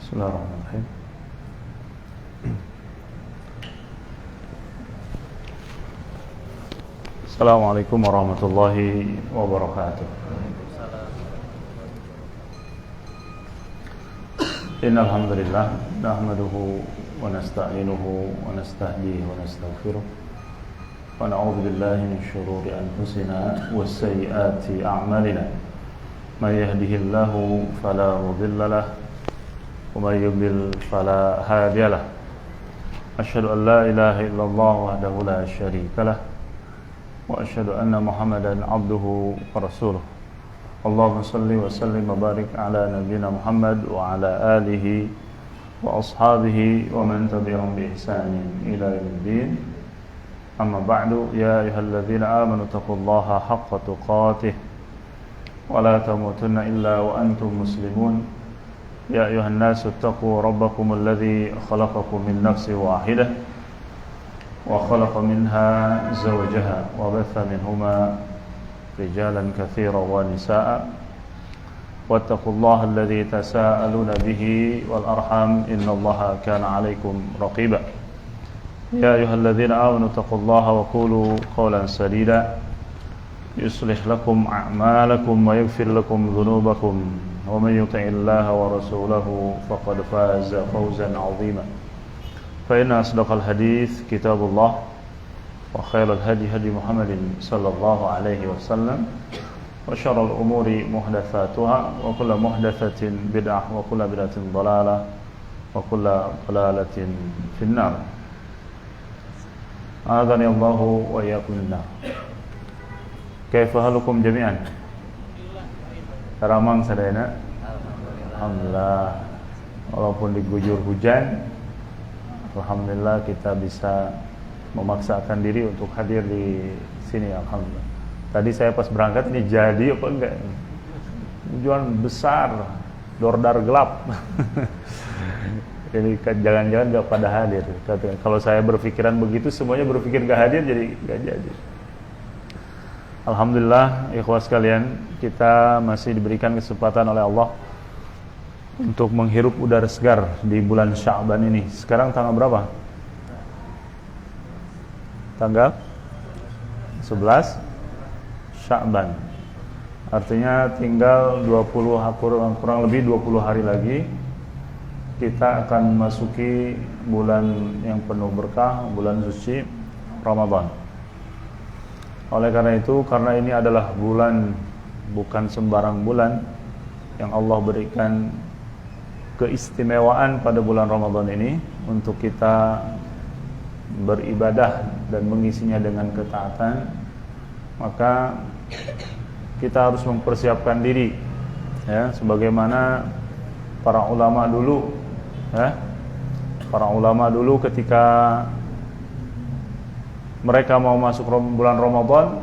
Bismillahirrahmanirrahim. Assalamualaikum warahmatullahi wabarakatuh. Innal hamdalillah nahmaduhu wa nasta'inuhu wa nastahdihi wa nastaghfiruh wa na'udzu billahi min shururi anfusina wa sayyiati a'malina. May yahdihillahu fala mudilla lahu wa may yudlil fala hadiya lahu. Asyhadu an la ilaha illallah wahdahu la syarika lahu wa asyhadu anna Muhammadan abduhu wa rasuluh. Allahumma salli wa sallim wa barik ala nabiyyina Muhammad wa ala alihi wa ashabihi wa man tabi'ahum bi ihsanin ila yaumiddin. Amma ba'du, ya ayyuhalladzina amanu taqullaha haqqa tuqatih wa la tamutunna illa wa antum muslimun. Ya ayuhan nasu taqu rabbakum alladhi khalaqakum min nafsin wahidah wa khalaqa minha zawjaha wa batha minhuma rijalan katsiran wa nisaa wattaqullaha alladhi tasaaluna bihi wal arham innallaha kana 'alaykum raqiba. Ya ayyuhalladzina amanu taqullaha wa qulu qawlan sadida yuslih lakum a'malakum wa yaghfir lakum dhunubakum wa man yuti'illaha wa rasulahu faqad faza fawzan 'azima. Fa inna asdaqal hadits kitabullah wa khairal hadi hadi Muhammadin sallallahu alaihi wasallam wa syarrul umuri muhdatsatuha wa kullu muhdatsatin bid'ah wa kullu bid'atin dhalalah wa kullu dhalalatin finnar. A'adzani Allahu wa iyyakum minnar. Kaifa halukum jami'an? Karamang sadayana. Alhamdulillah. Walaupun diguyur hujan, alhamdulillah kita bisa memaksakan diri untuk hadir di sini. Alhamdulillah. Tadi saya pas berangkat ini jadi apa enggak? Hujan besar, dordar gelap. Jadi jangan-jangan enggak pada hadir. Kalau saya berpikiran begitu, semuanya berpikir enggak hadir, jadi enggak jadi. Alhamdulillah, ikhwas sekalian, kita masih diberikan kesempatan oleh Allah untuk menghirup udara segar di bulan Sya'ban ini. Sekarang tanggal berapa? Tanggal 11 Sya'ban. Artinya tinggal 20 kurang lebih 20 hari lagi kita akan memasuki bulan yang penuh berkah, bulan suci Ramadan. Oleh karena itu, karena ini adalah bulan, bukan sembarang bulan, yang Allah berikan keistimewaan pada bulan Ramadan ini untuk kita beribadah dan mengisinya dengan ketaatan, maka kita harus mempersiapkan diri, ya, sebagaimana para ulama dulu, ya, para ulama dulu ketika mereka mau masuk bulan Ramadan,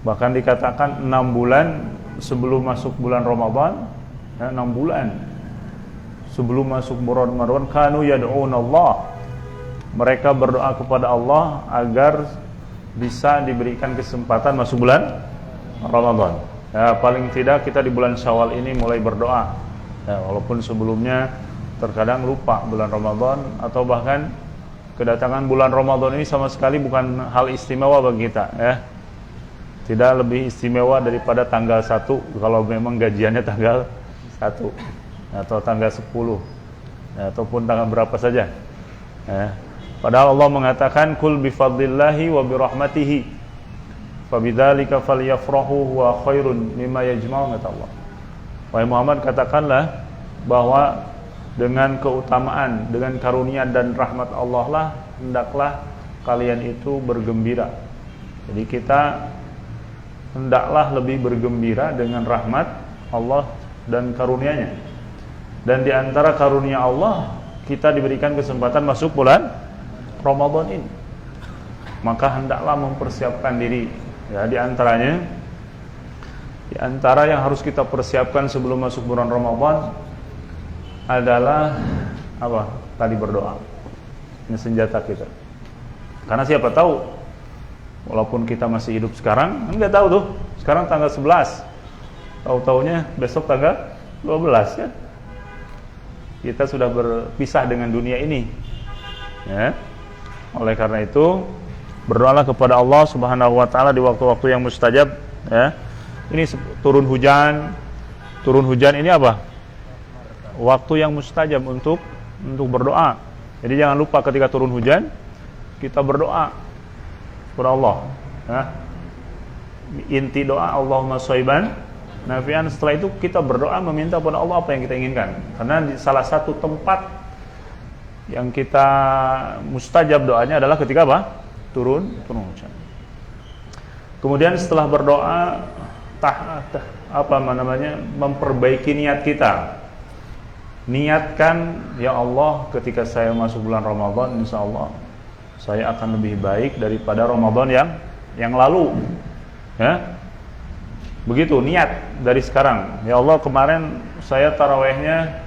bahkan dikatakan 6 bulan sebelum masuk bulan Ramadan, ya, 6 bulan sebelum masuk bulan Ramadan, kanu yad'una Allah, mereka berdoa kepada Allah agar bisa diberikan kesempatan masuk bulan Ramadan. Ya, paling tidak kita di bulan Syawal ini mulai berdoa, ya, walaupun sebelumnya terkadang lupa bulan Ramadan, atau bahkan kedatangan bulan Ramadan ini sama sekali bukan hal istimewa bagi kita, ya. Tidak lebih istimewa daripada tanggal 1 kalau memang gajiannya tanggal 1 atau tanggal 10, ya, ataupun tanggal berapa saja, ya. Padahal Allah mengatakan kul bifadlillahi wa birahmatihi fabidzalika falyafrahu huwa khairun mimma yajma'un, kata Allah. Wahai Muhammad, katakanlah bahwa dengan keutamaan, dengan karunia dan rahmat Allah lah hendaklah kalian itu bergembira. Jadi kita hendaklah lebih bergembira dengan rahmat Allah dan karunia-Nya. Dan di antara karunia Allah, kita diberikan kesempatan masuk bulan Ramadan ini. Maka hendaklah mempersiapkan diri. Ya, di antaranya, di antara yang harus kita persiapkan sebelum masuk bulan Ramadan adalah apa? Tadi berdoa. Ini senjata kita. Karena siapa tahu, walaupun kita masih hidup sekarang, enggak tahu tuh. Sekarang tanggal 11. Tahu-taunya besok tanggal 12, ya. kita sudah berpisah dengan dunia ini. Ya. Oleh karena itu, berdoalah kepada Allah Subhanahu wa taala di waktu-waktu yang mustajab, ya. Ini turun hujan. Turun hujan ini apa? Waktu yang mustajab untuk berdoa. Jadi jangan lupa ketika turun hujan kita berdoa kepada Allah, ya. Inti doa Allahumma shayban nafi'an. Setelah itu kita berdoa meminta kepada Allah apa yang kita inginkan. Karena di salah satu tempat yang kita mustajab doanya adalah ketika apa? Turun hujan. Kemudian setelah berdoa memperbaiki niat kita. Niatkan, ya Allah, ketika saya masuk bulan Ramadan, insya Allah saya akan lebih baik daripada Ramadan yang lalu. Ya. Begitu niat dari sekarang. Ya Allah, kemarin saya tarawehnya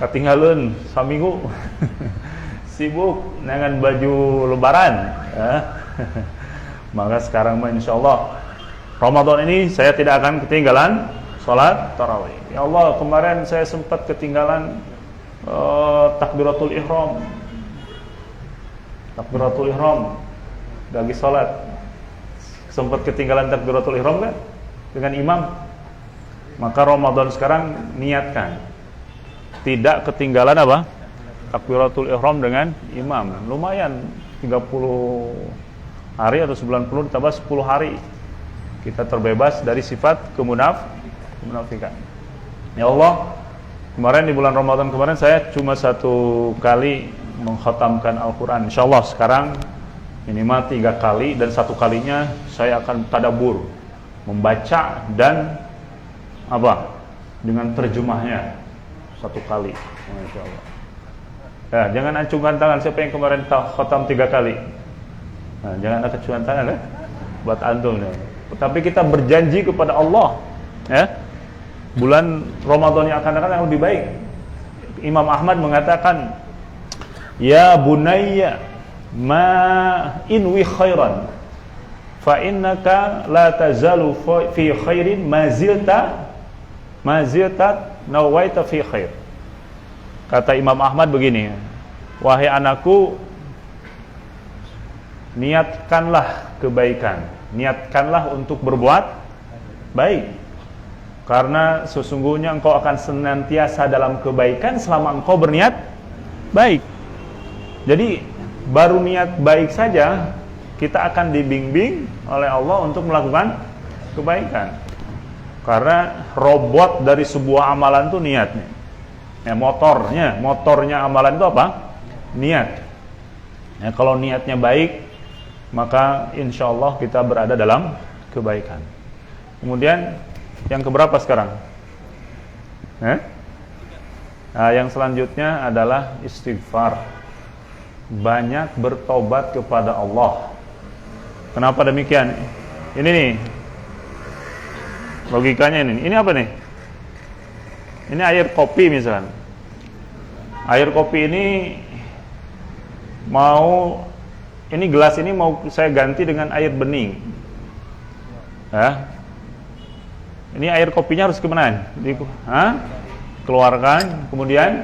ketinggalan seminggu. Sibuk dengan baju lebaran, ya. Maka sekarang insya Allah Ramadan ini saya tidak akan ketinggalan sholat tarawih. Ya Allah, kemarin saya sempat ketinggalan takbiratul ihram lagi sholat, sempat ketinggalan takbiratul ihram kan dengan imam. Maka Ramadan sekarang niatkan tidak ketinggalan apa? Takbiratul ihram dengan imam. Lumayan 30 hari atau 90 ditambah 10 hari kita terbebas dari sifat kemunafikan. Ya Allah, kemarin di bulan Ramadan kemarin saya cuma 1 kali mengkhatamkan Al-Quran. Insyaallah sekarang minimal 3 kali, dan 1 kalinya saya akan tadabbur, membaca dan dengan terjemahnya 1 kali. Insyaallah. Ya, jangan acungkan tangan siapa yang kemarin khatam 3 kali. Nah, jangan acungkan tangan ya, buat antum ya. Tapi kita berjanji kepada Allah, ya, bulan Ramadan yang akan datang yang lebih baik. Imam Ahmad mengatakan, ya bunayya ma inwi khairan fa innaka la tazalu fi khairin mazilta nawaita fi khair. Kata Imam Ahmad begini, wahai anakku, niatkanlah kebaikan, niatkanlah untuk berbuat baik, karena sesungguhnya engkau akan senantiasa dalam kebaikan selama engkau berniat baik. Jadi baru niat baik saja kita akan dibimbing oleh Allah untuk melakukan kebaikan. Karena robot dari sebuah amalan itu niatnya. Ya, motornya amalan itu apa? Niat. Ya, kalau niatnya baik, maka insya Allah kita berada dalam kebaikan. Kemudian yang keberapa sekarang? Nah, yang selanjutnya adalah istighfar. Banyak bertobat kepada Allah. Kenapa demikian? Ini nih logikanya ini. Ini apa nih? Ini air kopi misalnya. Air kopi ini ini gelas ini mau saya ganti dengan air bening. Ya. Ini air kopinya harus kemana? Keluarkan, kemudian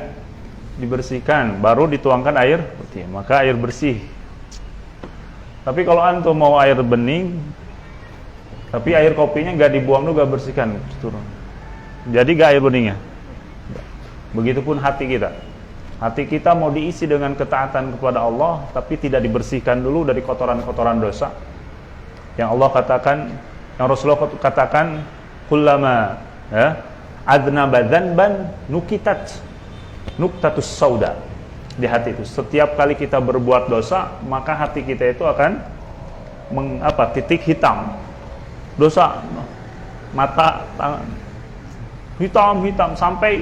dibersihkan, baru dituangkan air putih, maka air bersih. Tapi kalau antum mau air bening, tapi air kopinya nggak dibuang dulu, nggak bersihkan, turun. Jadi nggak air beningnya. Begitupun hati kita. Hati kita mau diisi dengan ketaatan kepada Allah, tapi tidak dibersihkan dulu dari kotoran-kotoran dosa. Yang Allah katakan, yang Rasulullah katakan, kullama adnaba dzanban nuktatus sauda. Di hati itu, setiap kali kita berbuat dosa, maka hati kita itu akan titik hitam. Dosa, mata, tangan, hitam sampai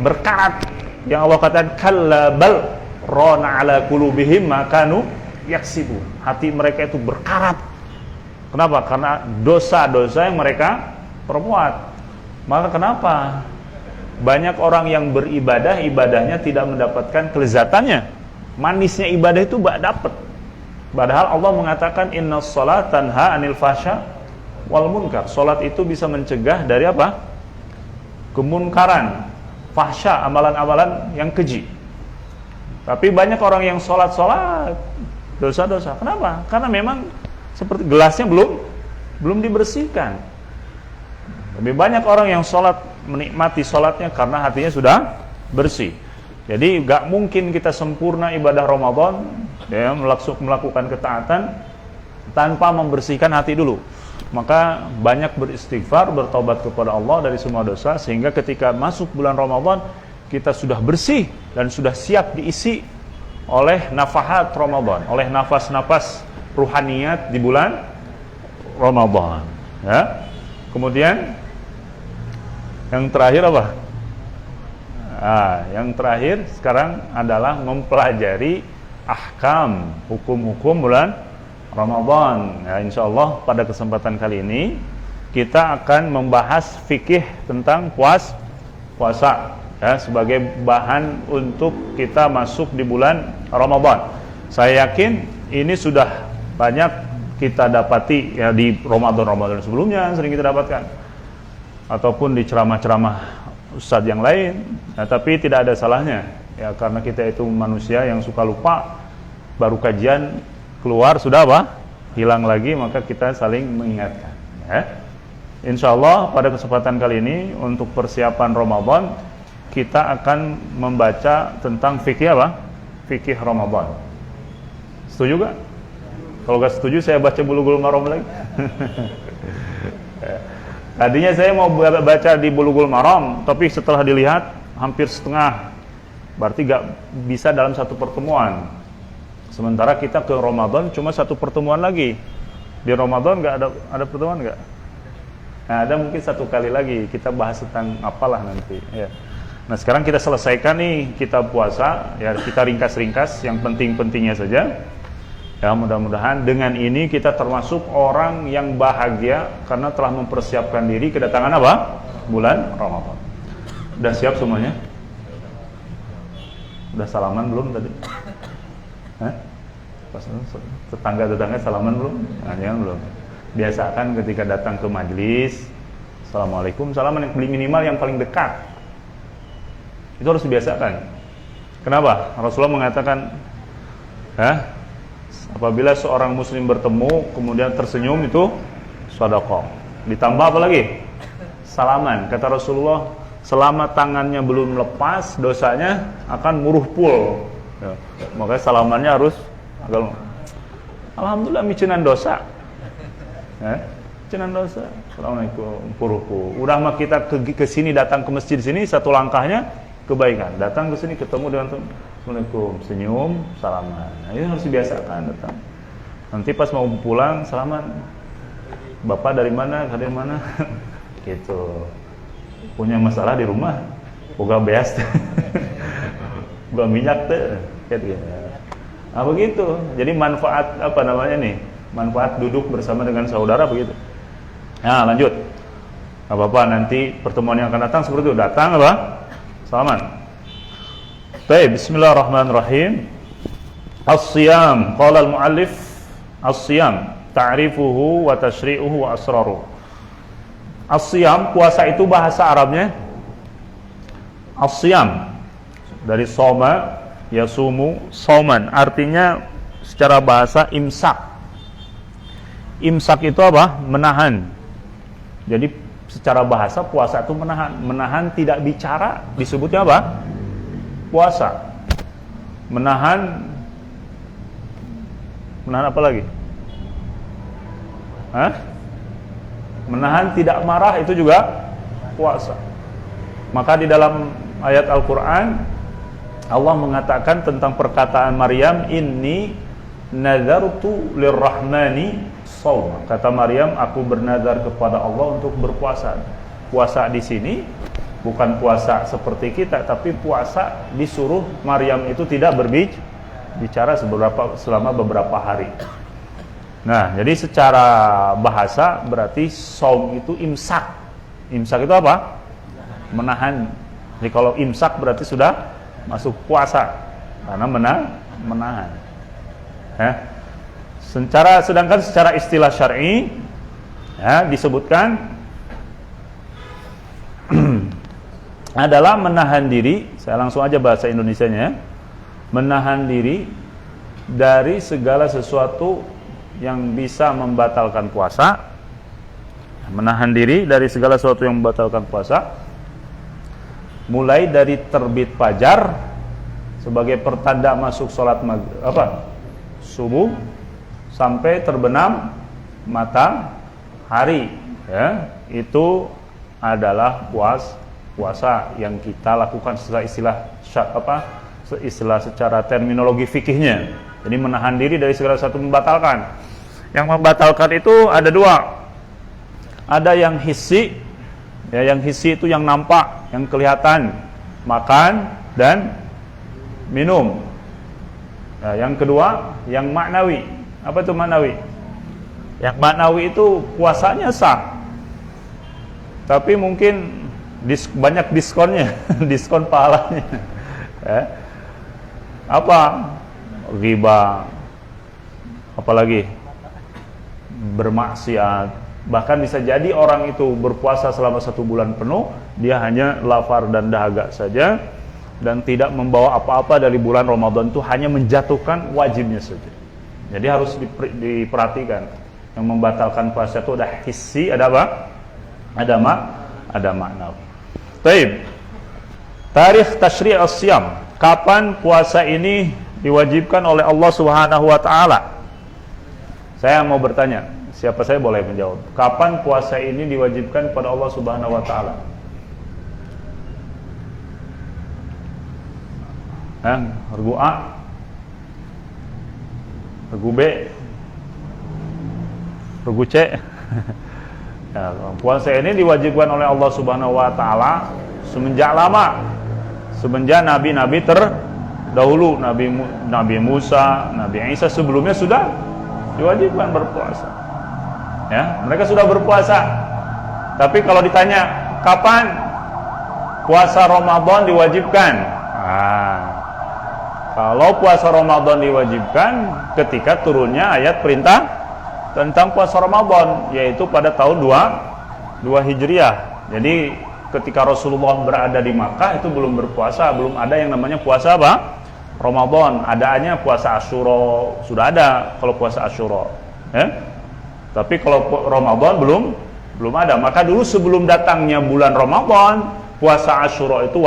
berkarat. Yang Allah katakan kalla bal rana ala qulubihim ma kanu yaksibu. Hati mereka itu berkarat. Kenapa? Karena dosa-dosa yang mereka perbuat. Maka kenapa banyak orang yang beribadah, ibadahnya tidak mendapatkan kelezatannya, manisnya ibadah itu gak dapat. Padahal Allah mengatakan innas shalat tanha anil fahsya wal munkar. Salat itu bisa mencegah dari kemunkaran. fahsya, amalan-amalan yang keji. Tapi banyak orang yang sholat dosa-dosa. Kenapa? Karena memang seperti gelasnya belum dibersihkan. Lebih banyak orang yang sholat menikmati sholatnya karena hatinya sudah bersih. Jadi gak mungkin kita sempurna ibadah Ramadan ya, melakukan ketaatan tanpa membersihkan hati dulu. Maka banyak beristighfar, bertobat kepada Allah dari semua dosa, sehingga ketika masuk bulan Ramadan kita sudah bersih dan sudah siap diisi oleh nafahat Ramadan, oleh nafas-nafas ruhaniyat di bulan Ramadan ya. Kemudian yang terakhir apa? Yang terakhir sekarang adalah mempelajari ahkam, hukum-hukum bulan Ramadan ya. Insyaallah pada kesempatan kali ini kita akan membahas fikih tentang puasa ya, sebagai bahan untuk kita masuk di bulan Ramadan. Saya yakin ini sudah banyak kita dapati ya di Ramadan sebelumnya, sering kita dapatkan ataupun di ceramah-ceramah ustadz yang lain ya, tapi tidak ada salahnya ya, karena kita itu manusia yang suka lupa, baru kajian keluar sudah hilang lagi, maka kita saling mengingatkan ya. Insyaallah pada kesempatan kali ini untuk persiapan Ramadan kita akan membaca tentang fikih fikih Ramadan. Setuju gak? Kalau gak setuju saya baca Bulughul Maram lagi. Tadinya saya mau baca di Bulughul Maram, tapi setelah dilihat hampir setengah, berarti gak bisa dalam satu pertemuan. Sementara kita ke Ramadan cuma satu pertemuan lagi. Di Ramadan gak ada pertemuan gak? Nah, ada mungkin satu kali lagi kita bahas tentang apalah nanti ya. Nah sekarang kita selesaikan nih kitab puasa ya, kita ringkas-ringkas yang penting-pentingnya saja ya. Mudah-mudahan dengan ini kita termasuk orang yang bahagia karena telah mempersiapkan diri kedatangan bulan Ramadan. Udah siap semuanya? Udah salaman belum tadi? Pas tetangga-tetangga salaman belum? Nah, jangan belum. Biasakan ketika datang ke majelis, assalamualaikum, salaman yang minimal yang paling dekat. Itu harus dibiasakan. Kenapa? Rasulullah mengatakan apabila seorang muslim bertemu kemudian tersenyum itu sedekah. Ditambah apa lagi? Salaman. Kata Rasulullah, selama tangannya belum lepas, dosanya akan muruhpul ya. Makanya salamannya harus alhamdulillah micenan dosa micenan dosa. Assalamualaikum puruhku. Udah mah kita ke sini, datang ke masjid sini, satu langkahnya kebaikan. Datang ke sini ketemu dengan Assalamualaikum, senyum, salaman. Nah, ini harus dibiasakan datang. Nanti pas mau pulang salaman. Bapak dari mana? Dari mana? Gitu. Punya masalah di rumah? Boga beas. Boga minyak teh. Gitu. Nah, begitu. Jadi manfaat manfaat duduk bersama dengan saudara begitu. Nah, lanjut. Gak apa-apa, nanti pertemuan yang akan datang seperti itu. Datang salaman. Baik, bismillahirrahmanirrahim. As-siyam, qala al-muallif, as-siyam ta'rifuhu wa tashri'uhu wa asraruhu. As-siyam, puasa itu bahasa Arabnya as-siyam, dari soma yasumu sauman, artinya secara bahasa imsak. Imsak itu apa? Menahan. Jadi secara bahasa puasa itu menahan tidak bicara, disebutnya apa? Puasa. Menahan apa lagi? Menahan tidak marah itu juga puasa. Maka di dalam ayat Al-Quran Allah mengatakan tentang perkataan Maryam, inni nazartu lirrahmani shaum. Kata Maryam, aku bernazar kepada Allah untuk berpuasa. Puasa di sini bukan puasa seperti kita, tapi puasa disuruh Maryam itu tidak berbicara selama beberapa hari. Nah, jadi secara bahasa berarti shaum itu imsak. Imsak itu apa? Menahan. Jadi kalau imsak berarti sudah masuk puasa karena menahan. Sedangkan secara istilah syar'i disebutkan adalah menahan diri, saya langsung aja bahasa Indonesianya, menahan diri dari segala sesuatu yang bisa membatalkan puasa. Menahan diri dari segala sesuatu yang membatalkan puasa, mulai dari terbit fajar sebagai pertanda masuk sholat subuh, sampai terbenam matahari, ya, itu adalah puasa yang kita lakukan secara istilah secara terminologi fikihnya. Jadi menahan diri dari segala sesuatu membatalkan. Yang membatalkan itu ada dua. Ada yang hissi, ya, yang hissi itu yang nampak, yang kelihatan, makan dan minum. Nah, yang kedua, yang maknawi. Apa itu maknawi? Yang maknawi itu puasanya sah, tapi mungkin banyak diskonnya, diskon pahalanya. Apa? Riba, apalagi bermaksiat. Bahkan bisa jadi orang itu berpuasa selama 1 bulan penuh, dia hanya lapar dan dahaga saja, dan tidak membawa apa-apa dari bulan Ramadan, itu hanya menjatuhkan wajibnya saja. Jadi harus diperhatikan. Yang membatalkan puasa itu ada hissi, ada apa? Ada makna. Baik. Tarikh tasyri' as-siyam. Kapan puasa ini diwajibkan oleh Allah Subhanahu wa taala? Saya mau bertanya, siapa saya boleh menjawab. Kapan puasa ini diwajibkan pada Allah Subhanahu wa taala? Regu A, regu B, regu C. Ya, puasa ini diwajibkan oleh Allah Subhanahu wa taala semenjak lama. Semenjak nabi-nabi terdahulu, Nabi Musa, Nabi Isa sebelumnya sudah diwajibkan berpuasa. Ya, mereka sudah berpuasa. Tapi kalau ditanya kapan puasa Ramadan diwajibkan? Kalau puasa Ramadan diwajibkan ketika turunnya ayat perintah tentang puasa Ramadan, yaitu pada tahun 2 Hijriah. Jadi ketika Rasulullah berada di Makkah itu belum berpuasa, belum ada yang namanya puasa apa? Ramadan. Adaannya puasa Asyura, sudah ada kalau puasa Asyura. Ya? Tapi kalau Ramadan belum ada. Maka dulu sebelum datangnya bulan Ramadan, puasa Asyura itu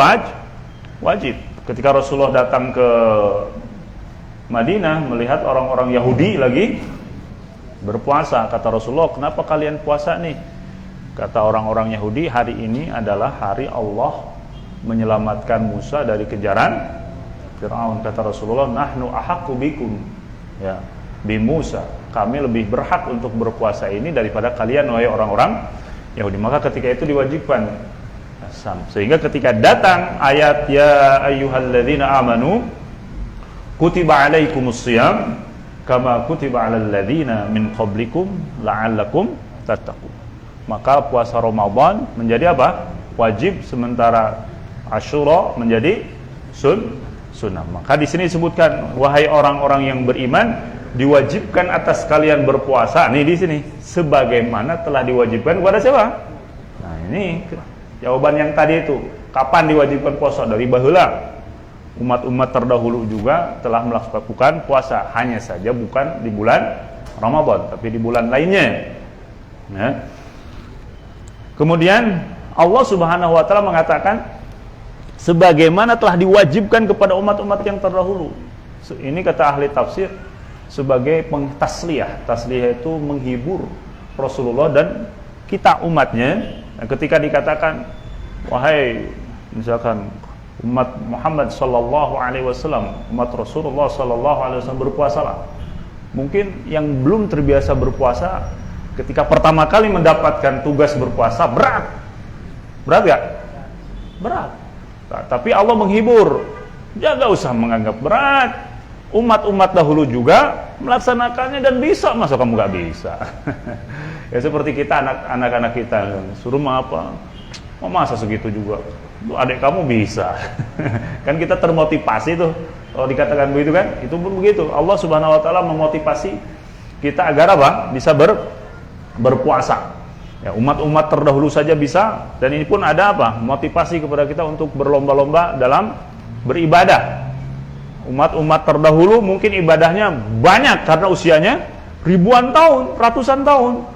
wajib. Ketika Rasulullah datang ke Madinah melihat orang-orang Yahudi lagi berpuasa, kata Rasulullah, "Kenapa kalian puasa nih?" Kata orang-orang Yahudi, "Hari ini adalah hari Allah menyelamatkan Musa dari kejaran Fir'aun." Kata Rasulullah, "Nahnu ahaqqu bikum ya bi Musa." Kami lebih berhak untuk berpuasa ini daripada kalian wahai orang-orang Yahudi. Maka ketika itu diwajibkan. Sehingga ketika datang ayat ya ayyuhalladzina amanu kutiba alaikumusiyam kama kutiba alal ladzina min qablikum la'allakum tattaqun. Maka puasa Ramadan menjadi apa? Wajib, sementara Asyura menjadi sunnah. Maka di sini disebutkan wahai orang-orang yang beriman, diwajibkan atas kalian berpuasa. Nih di sini sebagaimana telah diwajibkan kepada siapa? Nah, ini jawaban yang tadi itu. Kapan diwajibkan puasa? Dari baheula. Umat-umat terdahulu juga telah melakukan puasa, hanya saja bukan di bulan Ramadan, tapi di bulan lainnya. Ya. Kemudian Allah Subhanahu wa taala mengatakan sebagaimana telah diwajibkan kepada umat-umat yang terdahulu. Ini kata ahli tafsir sebagai pengtasliyah. Tasliyah itu menghibur Rasulullah dan kita umatnya. Nah, ketika dikatakan wahai misalkan umat Muhammad sallallahu alaihi wasallam, umat Rasulullah sallallahu alaihi wasallam, berpuasalah. Mungkin yang belum terbiasa berpuasa ketika pertama kali mendapatkan tugas berpuasa berat gak? Berat. Nah, tapi Allah menghibur, jangan usah menganggap berat. Umat-umat dahulu juga melaksanakannya dan bisa, masa kamu gak bisa? Ya seperti kita anak-anak kita suruh apa? Oh, masa segitu juga? Tuh, adik kamu bisa. Kan kita termotivasi tuh kalau dikatakan begitu kan? Itu pun begitu. Allah Subhanahu wa taala memotivasi kita agar apa? Bisa berpuasa. Ya, umat-umat terdahulu saja bisa, dan ini pun ada apa? Motivasi kepada kita untuk berlomba-lomba dalam beribadah. Umat-umat terdahulu mungkin ibadahnya banyak karena usianya ribuan tahun, ratusan tahun.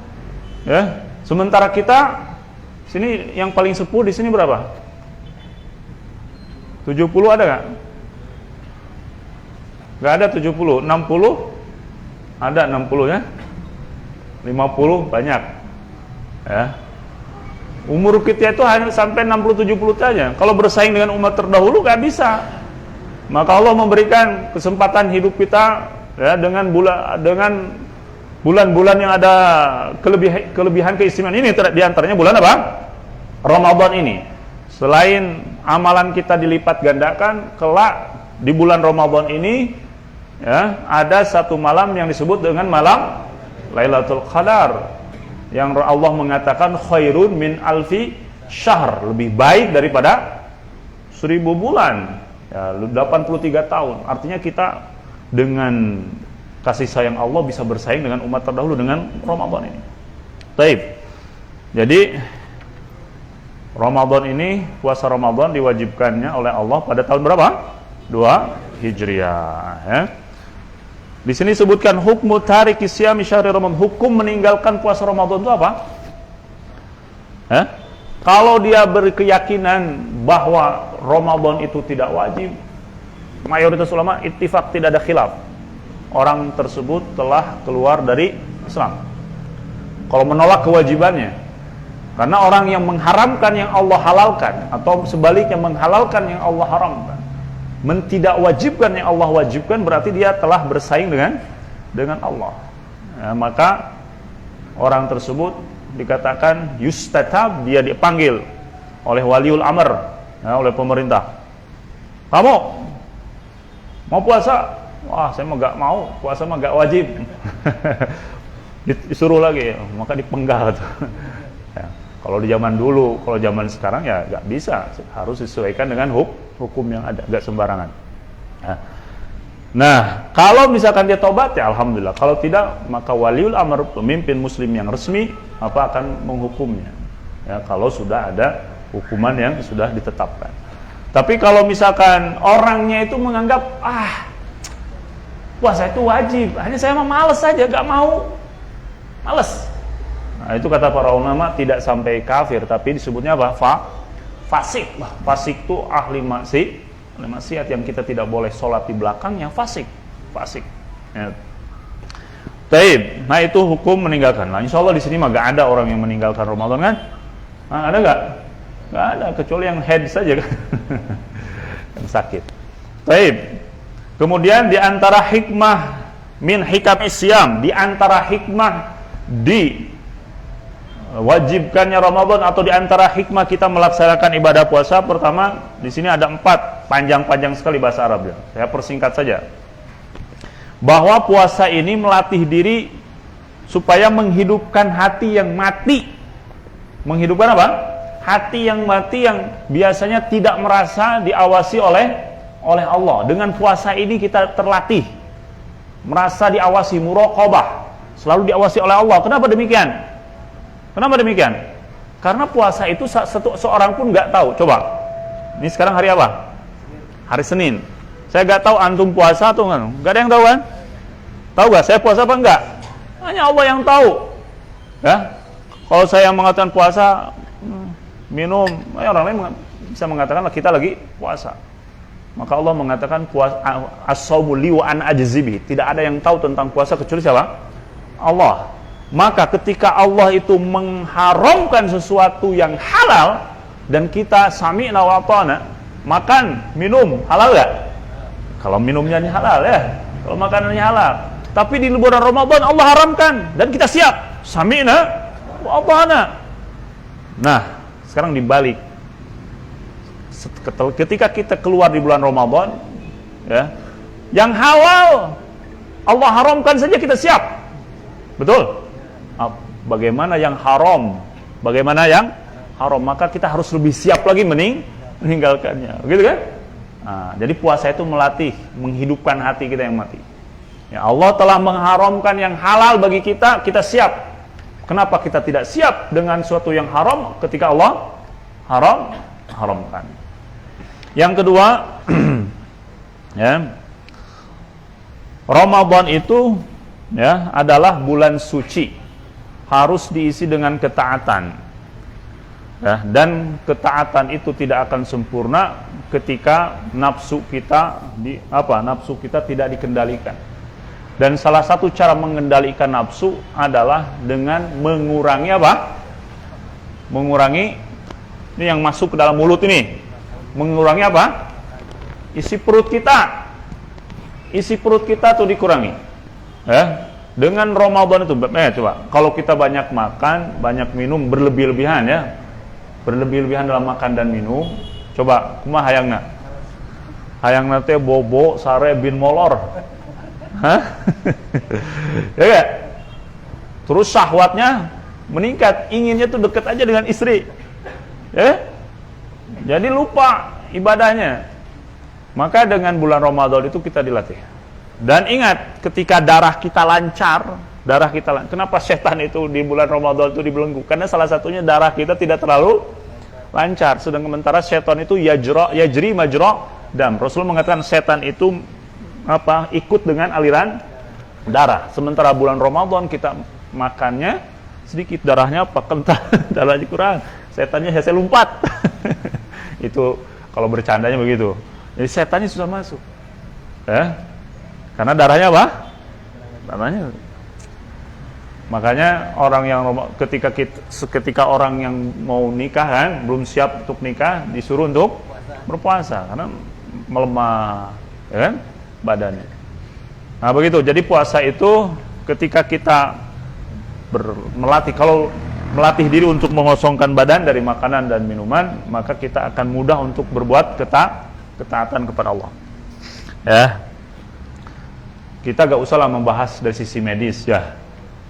Ya, sementara kita sini yang paling sepuh di sini berapa? 70 ada nggak? Nggak ada 70, 60? Ada 60 ya? 50 banyak. Ya. Umur kita itu hanya sampai 60-70 saja. Kalau bersaing dengan umat terdahulu nggak bisa. Maka Allah memberikan kesempatan hidup kita ya, dengan bulan-bulan yang ada kelebihan keistimewaan ini, diantaranya bulan apa? Ramadan ini. Selain amalan kita dilipat gandakan, kelak di bulan Ramadan ini ya, ada satu malam yang disebut dengan malam Lailatul Qadar, yang Allah mengatakan khairun min alfi syahr, lebih baik daripada 1000 bulan ya, 83 tahun. Artinya kita dengan kasih sayang Allah bisa bersaing dengan umat terdahulu dengan Ramadan ini. Baik. Jadi Ramadan ini, puasa Ramadan diwajibkannya oleh Allah pada tahun berapa? 2 Hijriah ya. Di sini sebutkan hukmu tariki siyami syahri Ramadan, hukum meninggalkan puasa Ramadan itu apa? Kalau dia berkeyakinan bahwa Ramadan itu tidak wajib, mayoritas ulama ittifaq, tidak ada khilaf, orang tersebut telah keluar dari Islam. Kalau menolak kewajibannya, karena orang yang mengharamkan yang Allah halalkan, atau sebaliknya menghalalkan yang Allah haramkan, tidak wajibkan yang Allah wajibkan, berarti dia telah bersaing dengan Allah ya, maka orang tersebut dikatakan yustatab, dia dipanggil oleh waliul amr ya, oleh pemerintah. Kamu mau puasa? Wah, saya mah gak mau, puasa mah gak wajib. Disuruh lagi ya, maka dipenggal tuh. Ya, kalau di zaman dulu, kalau zaman sekarang ya gak bisa, harus disesuaikan dengan hukum yang ada, gak sembarangan. Nah, kalau misalkan dia tobat ya alhamdulillah. Kalau tidak, maka waliul amr, pemimpin muslim yang resmi, akan menghukumnya. Ya, kalau sudah ada hukuman yang sudah ditetapkan. Tapi kalau misalkan orangnya itu menganggap puasa itu wajib, hanya saya mah males saja, gak mau, males. Nah, itu kata para ulama tidak sampai kafir, tapi disebutnya apa? Fasik. Fasik itu ahli maksiat yang kita tidak boleh sholat di belakangnya, fasik ya. Taib. Nah, itu hukum meninggalkan. Nah, insya Allah di sini mah gak ada orang yang meninggalkan Ramadan kan? Nah, ada gak? Gak ada, kecuali yang head saja kan? Yang sakit. Taib. Kemudian di antara hikmah min hikam isyam, di antara hikmah di wajibkannya Ramadan, atau di antara hikmah kita melaksanakan ibadah puasa, pertama di sini ada 4, panjang-panjang sekali bahasa Arabnya. Saya persingkat saja. Bahwa puasa ini melatih diri supaya menghidupkan hati yang mati. Menghidupkan apa? Hati yang mati, yang biasanya tidak merasa diawasi oleh Allah. Dengan puasa ini kita terlatih merasa diawasi, muraqabah, selalu diawasi oleh Allah. Kenapa demikian? Karena puasa itu seorang pun nggak tahu. Coba, ini sekarang hari apa? Hari Senin. Saya nggak tahu antum puasa atau nggak ada yang tahu kan? Tahu nggak saya puasa apa enggak? Hanya Allah yang tahu. Ya, kalau saya mengatakan puasa, minum, orang lain bisa mengatakan kita lagi puasa. Maka Allah mengatakan as-shaumu li wa ana ajzibi. Tidak ada yang tahu tentang puasa kecuali siapa? Allah. Maka ketika Allah itu mengharamkan sesuatu yang halal dan kita sami'na wa ata'na, makan, minum, halal gak? Kalau minumnya halal ya, kalau makanannya halal. Tapi di bulan Ramadan Allah haramkan dan kita siap, sami'na wa ata'na. Nah, sekarang dibalik. Ketika kita keluar di bulan Ramadan ya, yang halal Allah haramkan saja kita siap. Betul? Bagaimana yang haram? Maka kita harus lebih siap lagi meninggalkannya, gitu kan? Nah, jadi puasa itu melatih, menghidupkan hati kita yang mati. Ya, Allah telah mengharamkan yang halal bagi kita, kita siap. Kenapa kita tidak siap dengan suatu yang haram ketika Allah haramkan? Yang kedua, ya, Ramadan itu ya adalah bulan suci, harus diisi dengan ketaatan. Ya, dan ketaatan itu tidak akan sempurna ketika nafsu kita nafsu kita tidak dikendalikan. Dan salah satu cara mengendalikan nafsu adalah dengan mengurangi apa? Mengurangi ini yang masuk ke dalam mulut ini. Mengurangi apa? Isi perut kita. Isi perut kita tuh dikurangi. Ya. Dengan Ramadan itu, coba kalau kita banyak makan, banyak minum, berlebih-lebihan ya. Berlebih-lebihan dalam makan dan minum. Coba kumaha hayangna teh bobo sare bin molor. Hah? Ya gak? Terus syahwatnya meningkat, inginnya tuh deket aja dengan istri. Ya? Jadi lupa ibadahnya. Maka dengan bulan Ramadan itu kita dilatih. Dan ingat, ketika darah kita lancar, kenapa setan itu di bulan Ramadan itu dibelenggu? Karena salah satunya darah kita tidak terlalu lancar. Sedangkan sementara setan itu yajri majra dam. Rasul mengatakan setan itu ikut dengan aliran darah. Sementara bulan Ramadan kita makannya sedikit, darahnya kental, darahnya kurang, setannya saya lompat. Itu kalau bercandanya begitu. Jadi setannya susah masuk. Ya. Karena darahnya apa? Darahnya. Makanya orang yang ketika orang yang mau nikah kan, belum siap untuk nikah, disuruh untuk berpuasa karena melemah, ya kan? Badannya. Nah begitu, jadi puasa itu ketika kita melatih diri untuk mengosongkan badan dari makanan dan minuman, maka kita akan mudah untuk berbuat ketaatan kepada Allah. Ya, kita gak usahlah membahas dari sisi medis ya,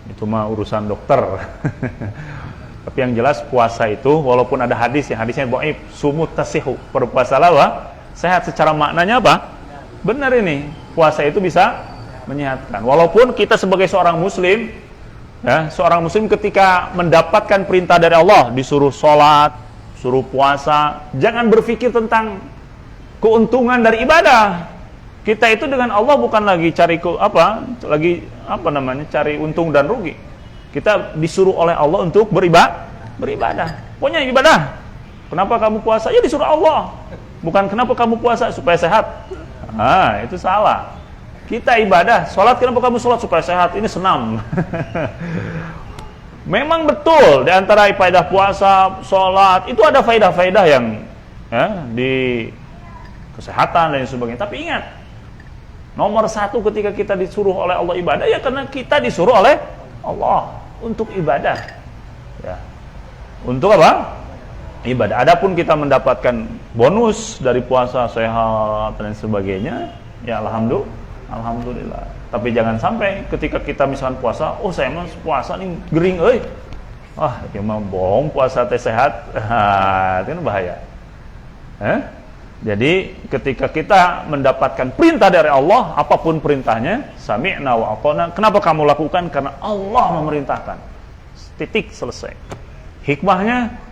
itu mah urusan dokter. Tapi yang jelas puasa itu walaupun ada hadisnya dhaif, sumut tasihu, berpuasalah sehat. Secara maknanya apa? Benar ini, puasa itu bisa menyehatkan. Walaupun kita sebagai seorang muslim, ya, seorang muslim ketika mendapatkan perintah dari Allah, disuruh sholat, suruh puasa, jangan berpikir tentang keuntungan dari ibadah. Kita itu dengan Allah bukan lagi cari cari untung dan rugi. Kita disuruh oleh Allah untuk beribadah. Pokoknya ibadah. Kenapa kamu puasa? Ya disuruh Allah. Bukan kenapa kamu puasa supaya sehat. Ah, itu salah. Kita ibadah, sholat, kenapa kamu sholat? Supaya sehat, ini senam. Memang betul, di antara ibadah puasa, sholat, itu ada faedah-faedah yang ya, di kesehatan dan sebagainya. Tapi ingat, nomor satu ketika kita disuruh oleh Allah ibadah, ya karena kita disuruh oleh Allah untuk ibadah. Ya. Untuk apa? Ibadah. Adapun kita mendapatkan bonus dari puasa, sehat dan sebagainya, ya alhamdulillah. Tapi jangan sampai ketika kita misalkan puasa, oh saya mah puasa nih gering euy. Ah, ieu mah bohong puasa teh sehat. Itu kan bahaya. Jadi ketika kita mendapatkan perintah dari Allah, apapun perintahnya, sami'na wa ata'na. Kenapa kamu lakukan? Karena Allah memerintahkan. Titik, selesai. Hikmahnya,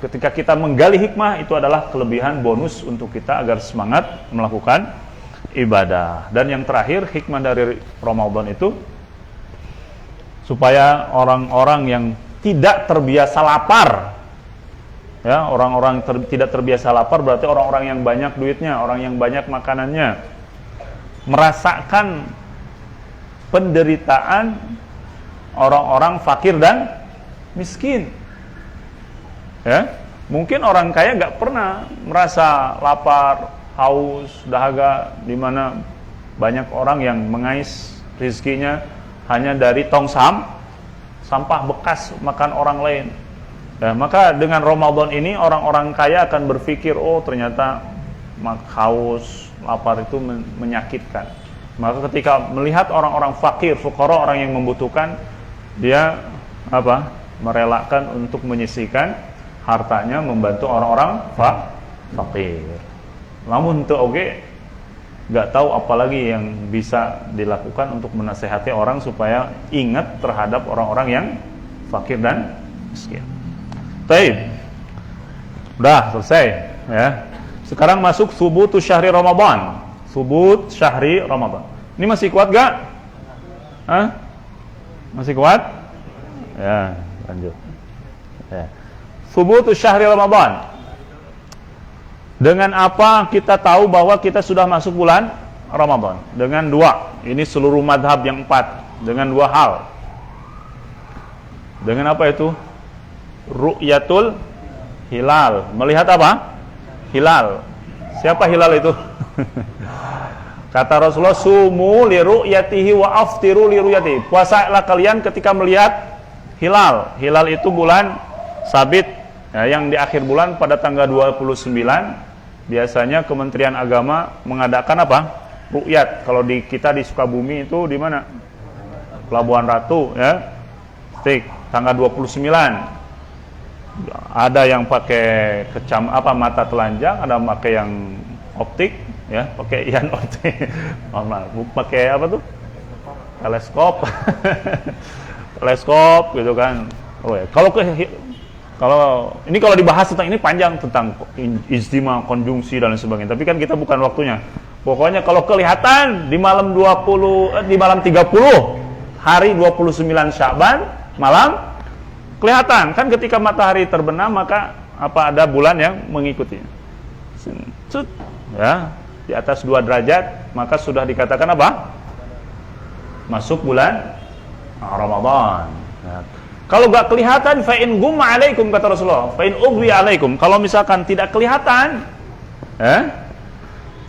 ketika kita menggali hikmah, itu adalah kelebihan bonus untuk kita agar semangat melakukan ibadah. Dan yang terakhir, hikmah dari Ramadan itu supaya orang-orang yang tidak terbiasa lapar, ya, orang-orang tidak terbiasa lapar berarti orang-orang yang banyak duitnya, orang yang banyak makanannya, merasakan penderitaan orang-orang fakir dan miskin. Ya, mungkin orang kaya nggak pernah merasa lapar, haus, dahaga, di mana banyak orang yang mengais rezekinya hanya dari tong sampah bekas makan orang lain. Ya, maka dengan Ramadan ini orang-orang kaya akan berpikir, oh ternyata haus, lapar itu menyakitkan. Maka ketika melihat orang-orang fakir, fuqara, orang yang membutuhkan, dia merelakan untuk menyisihkan hartanya membantu orang-orang fakir. Namun itu nggak tahu apalagi yang bisa dilakukan untuk menasehati orang supaya ingat terhadap orang-orang yang fakir dan miskin. Baik. Udah selesai ya. Sekarang masuk subutu syahri Ramadan. Subut syahri Ramadan. Ini masih kuat gak? Hah? Masih kuat? Ya, lanjut. Ya. Subutu syahri Ramadan. Dengan apa kita tahu bahwa kita sudah masuk bulan Ramadan? Dengan dua. Ini seluruh madhab yang 4. Dengan dua hal. Dengan apa itu? Ru'yatul hilal. Melihat apa? Hilal. Siapa hilal itu? Kata Rasulullah, sumu li ru'yatihi wa aftiru li ru'yatihi. Puasalah kalian ketika melihat hilal. Hilal itu bulan sabit ya, yang di akhir bulan pada tanggal 29. Biasanya Kementerian Agama mengadakan apa? Ru'yat. Kalau di kita di Sukabumi itu di mana? Pelabuhan Ratu ya. Tanggal 29. Ada yang pakai mata telanjang, ada yang pakai yang optik ya, pakai ian optik. Pakai apa tuh? Teleskop. Teleskop gitu kan. Oh ya, kalau dibahas tentang ini panjang, tentang ijtima, konjungsi dan sebagainya. Tapi kan kita bukan waktunya. Pokoknya kalau kelihatan di malam 30 hari 29 Sya'ban malam kelihatan kan, ketika matahari terbenam maka ada bulan yang mengikutinya. Ya, di atas 2 derajat maka sudah dikatakan apa? Masuk bulan Ramadan. Ya. Kalau gak kelihatan, fa in gumma alaikum, kata Rasulullah, fa in ughwi alaikum. Kalau misalkan tidak kelihatan,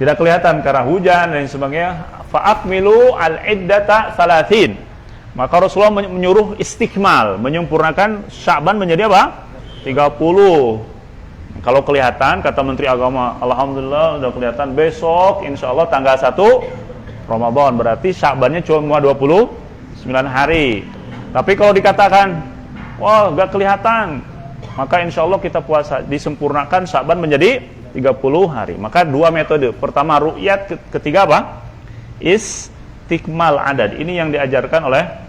tidak kelihatan karena hujan dan sebagainya, fa akmilu al-iddata 30. Maka Rasulullah menyuruh istikmal, menyempurnakan Sya'ban menjadi apa? 30. Kalau kelihatan, kata Menteri Agama, alhamdulillah sudah kelihatan, besok insyaallah tanggal 1 Ramadan, berarti Sya'bannya cuma 29 hari. Tapi kalau dikatakan, wah gak kelihatan, maka insya Allah kita puasa, disempurnakan Sya'ban menjadi 30 hari. Maka 2 metode. Pertama ru'yat, ketiga apa? Istikmal adad. Ini yang diajarkan oleh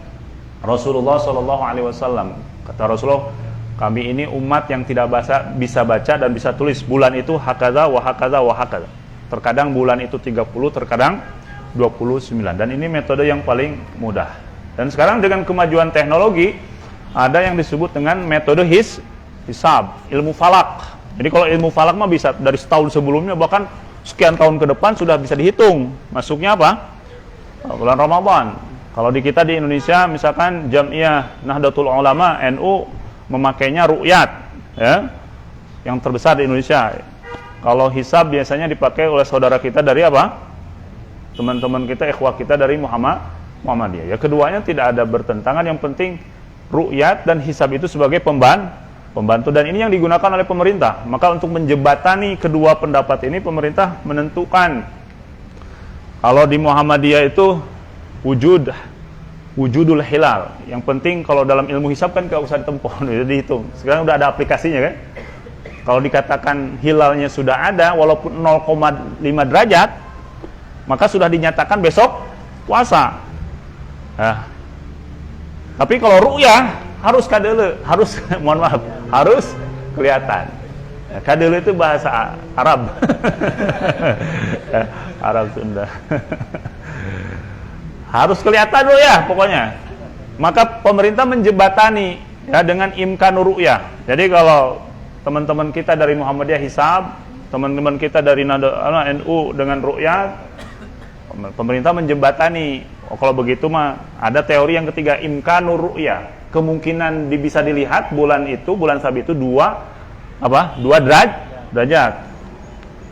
Rasulullah SAW. Kata Rasulullah, kami ini umat yang tidak bisa baca dan bisa tulis. Bulan itu hakaza wa hakaza wa hakaza. Terkadang bulan itu 30, terkadang 29. Dan ini metode yang paling mudah. Dan sekarang dengan kemajuan teknologi, ada yang disebut dengan metode hisab, ilmu falak. Jadi kalau ilmu falak mah bisa dari setahun sebelumnya, bahkan sekian tahun ke depan sudah bisa dihitung. Masuknya apa? Bulan Ramadan. Kalau di kita di Indonesia, misalkan Jam'iyah Nahdlatul Ulama NU memakainya ru'yat, ya, yang terbesar di Indonesia. Kalau hisab biasanya dipakai oleh saudara kita dari apa? Teman-teman kita, ikhwah kita dari Muhammadiyah. Ya, keduanya tidak ada bertentangan, yang penting ru'yat dan hisab itu sebagai pembantu, dan ini yang digunakan oleh pemerintah. Maka untuk menjembatani kedua pendapat ini, pemerintah menentukan kalau di Muhammadiyah itu wujudul hilal. Yang penting kalau dalam ilmu hisab kan gak usah ditempuh, itu dihitung. Sekarang udah ada aplikasinya kan. Kalau dikatakan hilalnya sudah ada walaupun 0,5 derajat, maka sudah dinyatakan besok puasa. Nah, tapi kalau ru'yah harus kadele, harus mohon maaf, harus kelihatan. Ya, kadele itu bahasa Arab. Arab Sunda. Harus kelihatan ru'yah pokoknya. Maka pemerintah menjembatani ya dengan imkanur ru'yah. Jadi kalau teman-teman kita dari Muhammadiyah hisab, teman-teman kita dari NU dengan ru'yah, pemerintah menjembatani. Oh, kalau begitu mah ada teori yang ketiga, imkanur ru'yah. Kemungkinan bisa dilihat bulan sabit itu 2 derajat.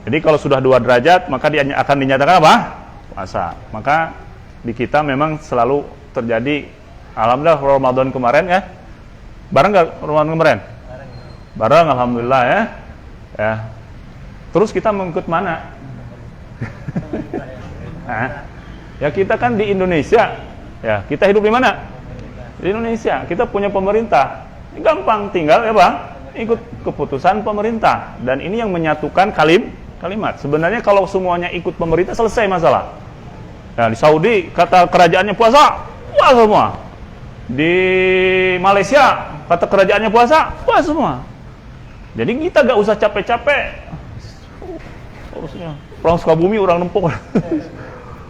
Jadi kalau sudah 2 derajat maka akan dinyatakan apa? Puasa. Maka di kita memang selalu terjadi, alhamdulillah Ramadan kemarin ya. Bareng enggak Ramadan kemarin? Bareng, alhamdulillah ya. Ya. Terus kita mengikut mana? Nah, ya kita kan di Indonesia. Ya, kita hidup di mana? Di Indonesia. Kita punya pemerintah. Gampang, tinggal ya Bang, ikut keputusan pemerintah. Dan ini yang menyatukan kalimat. Sebenarnya kalau semuanya ikut pemerintah selesai masalah. Nah, di Saudi kata kerajaannya puasa semua. Di Malaysia Kata kerajaannya puasa, puasa semua. Jadi kita gak usah capek-capek. Harusnya orang Sukabumi, orang Nempok.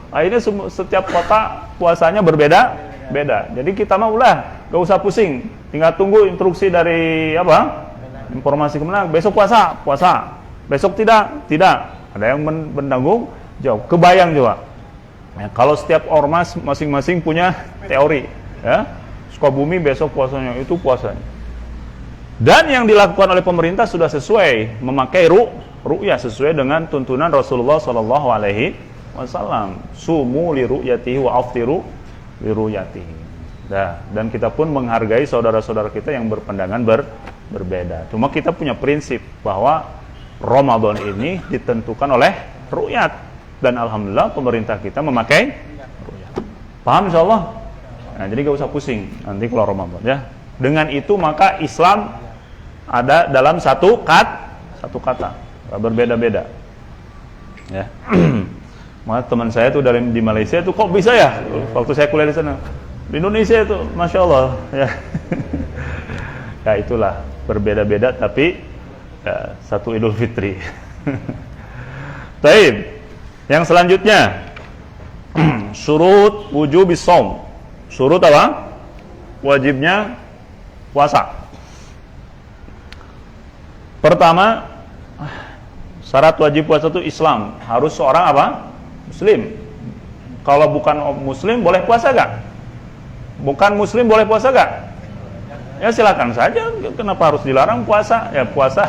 Akhirnya setiap kota puasanya berbeda-beda. Jadi kita mah udah gak usah pusing. Tinggal tunggu instruksi dari informasi Kemenang. Besok puasa. Besok tidak. Ada yang menanggung jawab. Kebayang juga. Ya, kalau setiap ormas masing-masing punya teori, ya. Sukabumi besok puasanya, itu puasanya. Dan yang dilakukan oleh pemerintah sudah sesuai, memakai ru'yah sesuai dengan tuntunan Rasulullah sallallahu alaihi wasallam. Sumu li ru'yatihi wa aftiru li ru'yatihi. Dan kita pun menghargai saudara-saudara kita yang berpandangan berbeda. Cuma kita punya prinsip bahwa Ramadan ini ditentukan oleh ru'yat, dan alhamdulillah pemerintah kita memakai ru'yat. Paham insyaallah? Nah, jadi gak usah pusing nanti kalau Ramadan, ya. Dengan itu maka Islam ada dalam satu kata, berbeda-beda, ya. Maka teman saya tuh di Malaysia tuh, kok bisa ya waktu saya kuliah di sana, di Indonesia itu Masya Allah, ya. Ya itulah, berbeda-beda tapi ya, satu Idul Fitri. Baik, yang selanjutnya syurut wujubis shaum. Syurut apa? Wajibnya puasa. Pertama, syarat wajib puasa itu Islam. Harus seorang apa? Muslim. Kalau bukan Muslim boleh puasa gak? Bukan Muslim boleh puasa gak? Ya silakan saja. Kenapa harus dilarang puasa? Ya puasa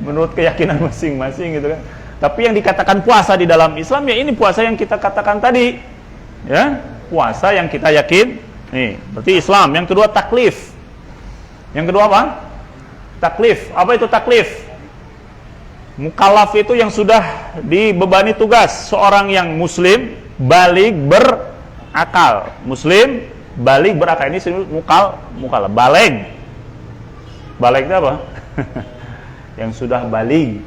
menurut keyakinan masing-masing gitu kan. Tapi yang dikatakan puasa di dalam Islam ya ini puasa yang kita katakan tadi. Ya, puasa yang kita yakin. Nih, berarti Islam. Yang kedua taklif. Yang kedua apa? Taklif. Apa itu taklif? Mukallaf itu yang sudah dibebani tugas, seorang yang muslim baligh berakal. Muslim baligh berakal, ini mukallaf. Baligh. Baligh itu apa? Yang sudah baligh.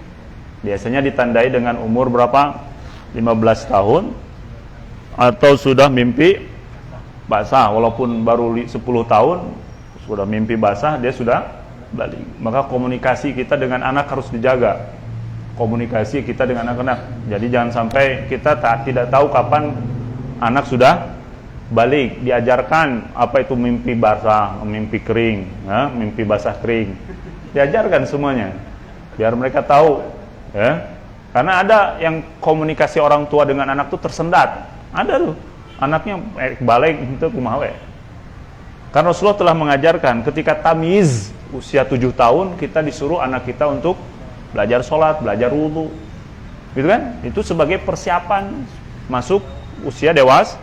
Biasanya ditandai dengan umur berapa? 15 tahun atau sudah mimpi basah, walaupun baru 10 tahun sudah mimpi basah, dia sudah baligh. Maka komunikasi kita dengan anak harus dijaga. Komunikasi kita dengan anak-anak. Jadi jangan sampai kita tidak tahu kapan anak sudah baligh. Diajarkan apa itu mimpi basah, mimpi kering, ya, mimpi basah kering. Diajarkan semuanya biar mereka tahu, ya. Karena ada yang komunikasi orang tua dengan anak tuh tersendat. Ada tuh anaknya baligh itu kumaha we. Karena Rasulullah telah mengajarkan ketika tamiz usia 7 tahun kita disuruh anak kita untuk belajar sholat, belajar wudu, gitu kan? Itu sebagai persiapan masuk usia dewasa.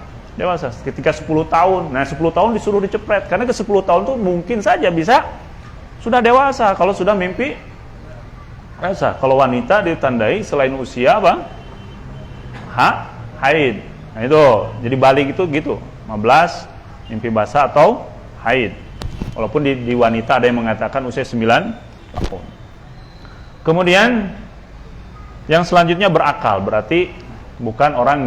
Ketika 10 tahun, nah 10 tahun disuruh dicepret, karena ke 10 tahun tuh mungkin saja bisa sudah dewasa kalau sudah mimpi basah. Kalau wanita ditandai selain usia apa? Haid. Nah itu, jadi baligh itu gitu, 15 mimpi basah atau haid. Walaupun di wanita ada yang mengatakan usia 9 tahun. Kemudian yang selanjutnya berakal, berarti bukan orang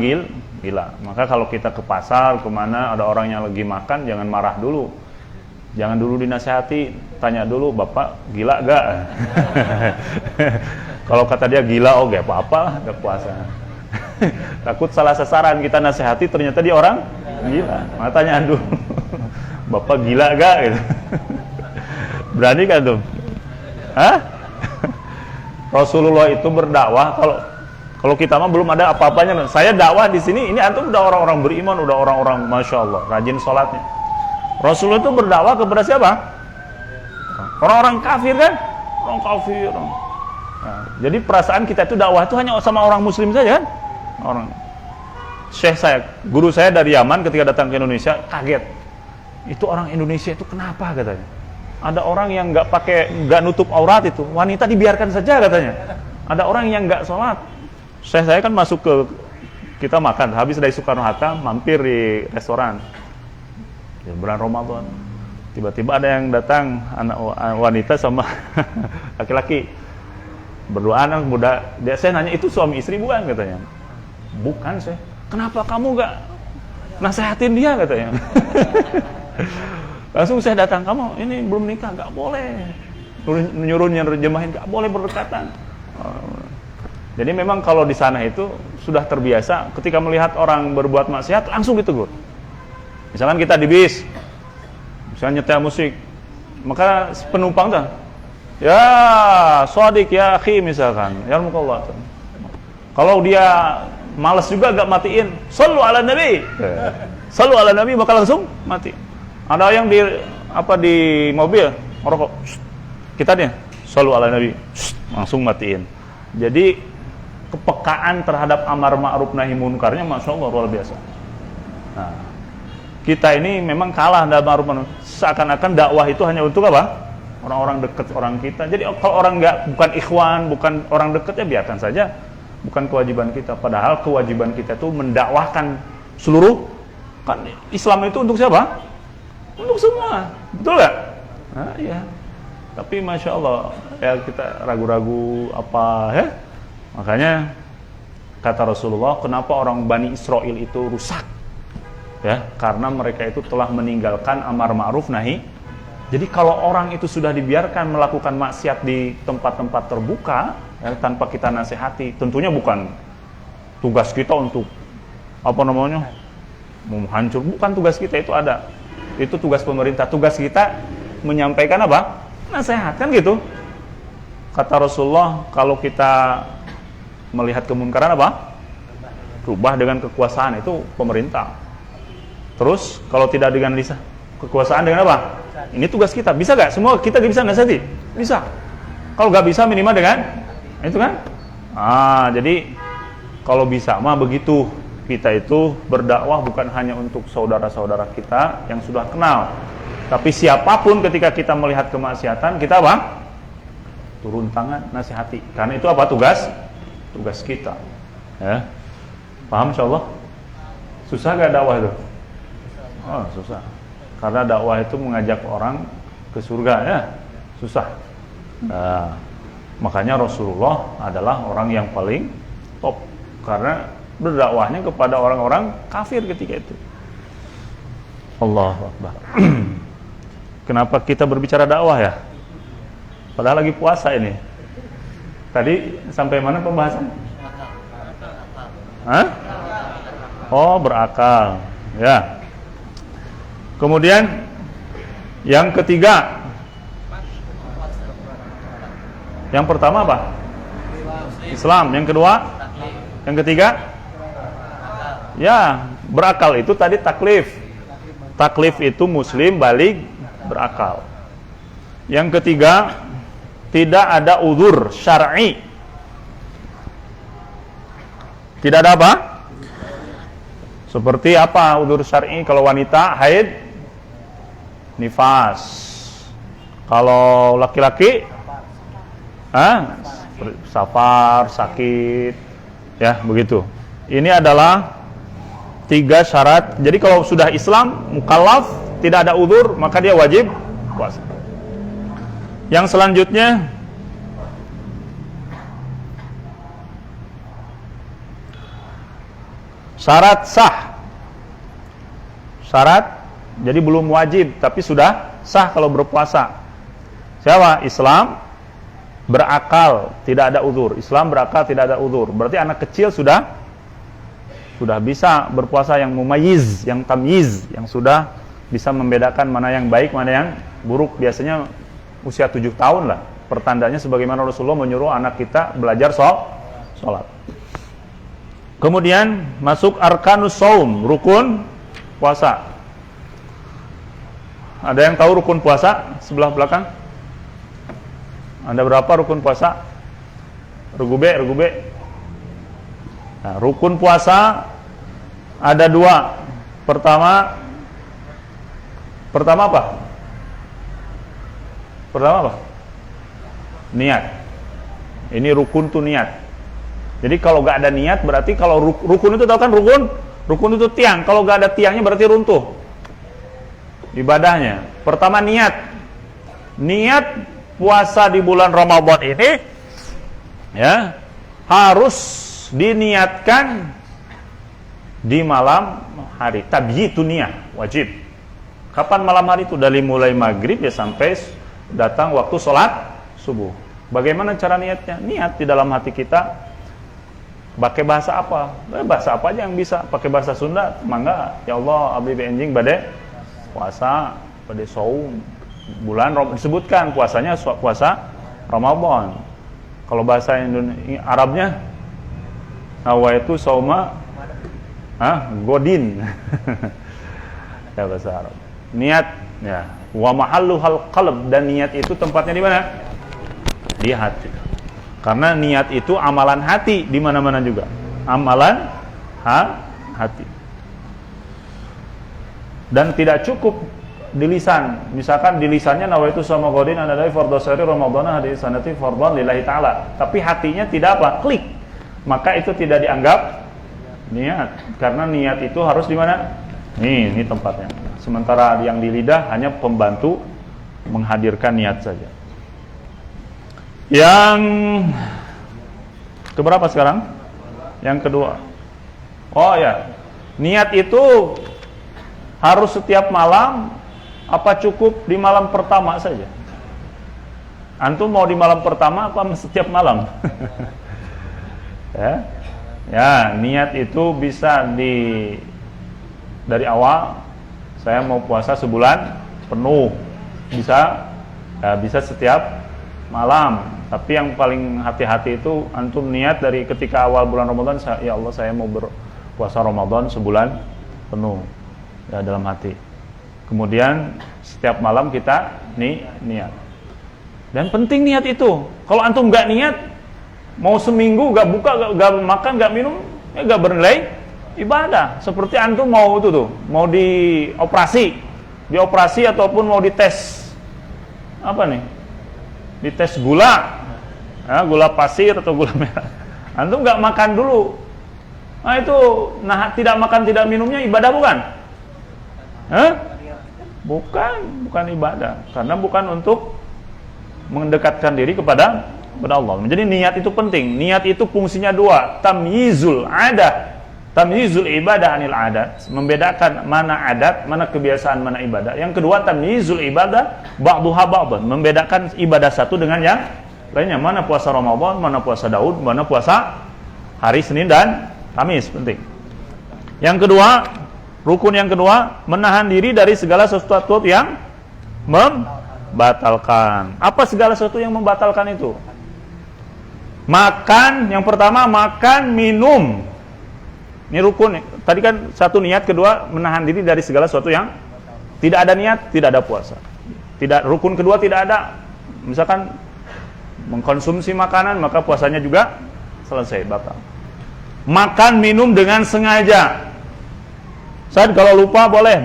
gila. Maka kalau kita ke pasar, kemana ada orang yang lagi makan, jangan marah dulu. Jangan dulu dinasihati, tanya dulu, Bapak gila gak? Kalau kata dia gila, oh gak apa-apa lah, gak puasa. Takut salah sasaran, kita nasihati ternyata dia orang gila. Maka tanya dulu, Bapak gila gak? Gitu. Berani kan tuh? Hah? Rasulullah itu berdakwah, kalau kita mah belum ada apa-apanya. Saya dakwah di sini, ini antum udah orang-orang beriman, udah orang-orang Masya Allah, rajin sholatnya. Rasulullah itu berdakwah kepada siapa? Orang-orang kafir kan? Orang kafir. Nah, jadi perasaan kita itu dakwah itu hanya sama orang muslim saja kan? Syekh saya, guru saya dari Yaman ketika datang ke Indonesia, kaget. Itu orang Indonesia itu kenapa katanya? Ada orang yang nggak nutup aurat itu, wanita dibiarkan saja katanya. Ada orang yang nggak sholat. Saya kan masuk ke, kita makan, habis dari Soekarno-Hatta, mampir di restoran. Di bulan Ramadan, tiba-tiba ada yang datang, anak wanita sama laki-laki. Berdoa anak muda. Saya nanya, itu suami istri bukan katanya? Bukan saya. Kenapa kamu nggak nasehatin dia katanya? Langsung saya datang, kamu ini belum nikah, nggak boleh. Nyuruh nerjemahin, nggak boleh berdekatan. Jadi memang kalau di sana itu sudah terbiasa, ketika melihat orang berbuat maksiat langsung ditegur. Misalkan kita di bis, misalnya nyetel musik, maka penumpang tuh, ya sodik ya akhi misalkan, ya Allah. Kalau dia malas juga agak matiin, sallu ala nabi, sallu ala nabi, maka langsung mati. Ada yang di mobil merokok, kita nih sallu ala nabi, langsung matiin. Jadi kepekaan terhadap amar ma'ruf nahi munkarnya masya Allah luar biasa. Nah, kita ini memang kalah dalam ma'ruf nahi, seakan-akan dakwah itu hanya untuk apa? Orang-orang dekat orang kita. Jadi kalau orang bukan ikhwan, bukan orang dekat, ya biarkan saja. Bukan kewajiban kita. Padahal kewajiban kita itu mendakwahkan seluruh. Kan Islam itu untuk siapa? Untuk semua, betul nggak? Nah, iya. Tapi masya Allah, ya kita ragu-ragu apa ya? Makanya kata Rasulullah, kenapa orang Bani Israel itu rusak? Ya, karena mereka itu telah meninggalkan amar ma'ruf nahi. Jadi kalau orang itu sudah dibiarkan melakukan maksiat di tempat-tempat terbuka, ya, tanpa kita nasihati, tentunya bukan tugas kita untuk apa namanya? Menghancur, bukan tugas kita, itu ada. Itu tugas pemerintah. Tugas kita menyampaikan apa? Nasihat, kan gitu. Kata Rasulullah, kalau kita melihat kemunkaran apa? Rubah dengan kekuasaan, itu pemerintah. Terus kalau tidak dengan kekuasaan dengan apa? Ini tugas kita. Bisa gak? Semua kita bisa nasihati? Bisa. Kalau gak bisa minimal dengan itu kan? Jadi kalau bisa mah begitu. Kita itu berdakwah bukan hanya untuk saudara-saudara kita yang sudah kenal, tapi siapapun ketika kita melihat kemaksiatan, kita apa? Turun tangan, nasihati. Karena itu apa? Tugas kita. Ya. Paham insyaallah? Susah gak dakwah itu? Oh, susah. Karena dakwah itu mengajak orang ke surga, ya. Susah. Nah, makanya Rasulullah adalah orang yang paling top, karena berdakwahnya kepada orang-orang kafir ketika itu. Allahu Akbar. Kenapa kita berbicara dakwah ya? Padahal lagi puasa ini. Tadi sampai mana pembahasan? Hah? Oh, berakal. Ya. Kemudian yang ketiga. Yang pertama apa? Islam. Yang kedua? Yang ketiga? Ya, berakal itu tadi taklif. Taklif itu muslim baligh berakal. Yang ketiga, tidak ada uzur syar'i. Tidak ada apa? Seperti apa uzur syar'i? Kalau wanita haid, nifas. Kalau laki-laki, safar, sakit, ya begitu. Ini adalah 3 syarat. Jadi kalau sudah Islam, mukallaf, tidak ada uzur, maka dia wajib puasa. Yang selanjutnya, syarat sah. Syarat, jadi belum wajib, tapi sudah sah kalau berpuasa. Siapa? Islam, berakal, tidak ada uzur. Islam berakal, tidak ada uzur. Berarti anak kecil sudah bisa berpuasa, yang mumayyiz, yang tamyiz, yang sudah bisa membedakan mana yang baik, mana yang buruk. Biasanya usia 7 tahun lah. Pertandanya sebagaimana Rasulullah menyuruh anak kita belajar sholat. Kemudian masuk arkanus shaum, rukun puasa. Ada yang tahu rukun puasa sebelah belakang? Ada berapa rukun puasa? Rugube. Nah, rukun puasa ada 2. Pertama apa? Niat. Ini rukun tuh niat. Jadi kalau gak ada niat, berarti kalau rukun itu tahu kan rukun itu tiang. Kalau gak ada tiangnya berarti runtuh ibadahnya. Pertama niat puasa di bulan Ramadan ini, ya, harus diniatkan di malam hari. Tabyitun niyah wajib. Kapan malam hari itu? Dari mulai maghrib ya sampai datang waktu sholat subuh. Bagaimana cara niatnya? Niat di dalam hati kita. Pakai bahasa apa? Bahasa apa aja yang bisa. Pakai bahasa Sunda, mangga. Ya Allah, abdi enjing bade puasa, bade saum. Bulan disebutkan puasanya puasa Ramadan. Kalau bahasa Indonesia Arabnya nawaitu sauma godin. Ya bahasa Arab. Niat ya. Wa mahalluhal qalb, dan niat itu tempatnya di mana? Di hati. Karena niat itu amalan hati di mana-mana juga. Amalan hati. Dan tidak cukup di lisan. Misalkan di lisannya nawaitu sama godin anadai fardhasari ramadhana hadis sanati fardhan lillahi ta'ala. Tapi hatinya tidak apa? Klik. Maka itu tidak dianggap niat. Karena niat itu harus di mana? Ini tempatnya. Sementara yang di lidah hanya pembantu menghadirkan niat saja. Yang keberapa sekarang? Yang kedua. Oh ya, niat itu harus setiap malam apa cukup di malam pertama saja? Antum mau di malam pertama apa setiap malam? Ya, niat itu bisa dari awal. Saya mau puasa sebulan penuh, bisa setiap malam. Tapi yang paling hati-hati itu antum niat dari ketika awal bulan Ramadan, ya Allah saya mau berpuasa Ramadan sebulan penuh ya dalam hati. Kemudian setiap malam kita niat. Dan penting niat itu. Kalau antum nggak niat, mau seminggu nggak buka, nggak makan, nggak minum, ya nggak bernilai ibadah. Seperti antum mau mau dioperasi ataupun mau dites apa nih? Dites gula, gula pasir atau gula merah. Antum nggak makan dulu, itu tidak makan tidak minumnya ibadah bukan? Bukan ibadah, karena bukan untuk mendekatkan diri kepada Allah. Jadi niat itu penting. Niat itu fungsinya dua, tamyizul ibadah anil adat, membedakan mana adat, mana kebiasaan, mana ibadah. Yang kedua tamyizul ibadah ba'duha ba'dan, membedakan ibadah satu dengan yang lainnya. Mana puasa Ramadan, mana puasa Daud, mana puasa hari Senin dan Kamis, penting. Yang kedua, rukun yang kedua, menahan diri dari segala sesuatu yang membatalkan. Apa segala sesuatu yang membatalkan itu? Makan, yang pertama makan, minum. Ini rukun. Tadi kan satu niat, kedua menahan diri dari segala sesuatu yang tidak ada niat, tidak ada puasa. Rukun kedua tidak ada. Misalkan mengkonsumsi makanan, maka puasanya juga selesai, batal. Makan, minum dengan sengaja. Saat kalau lupa boleh.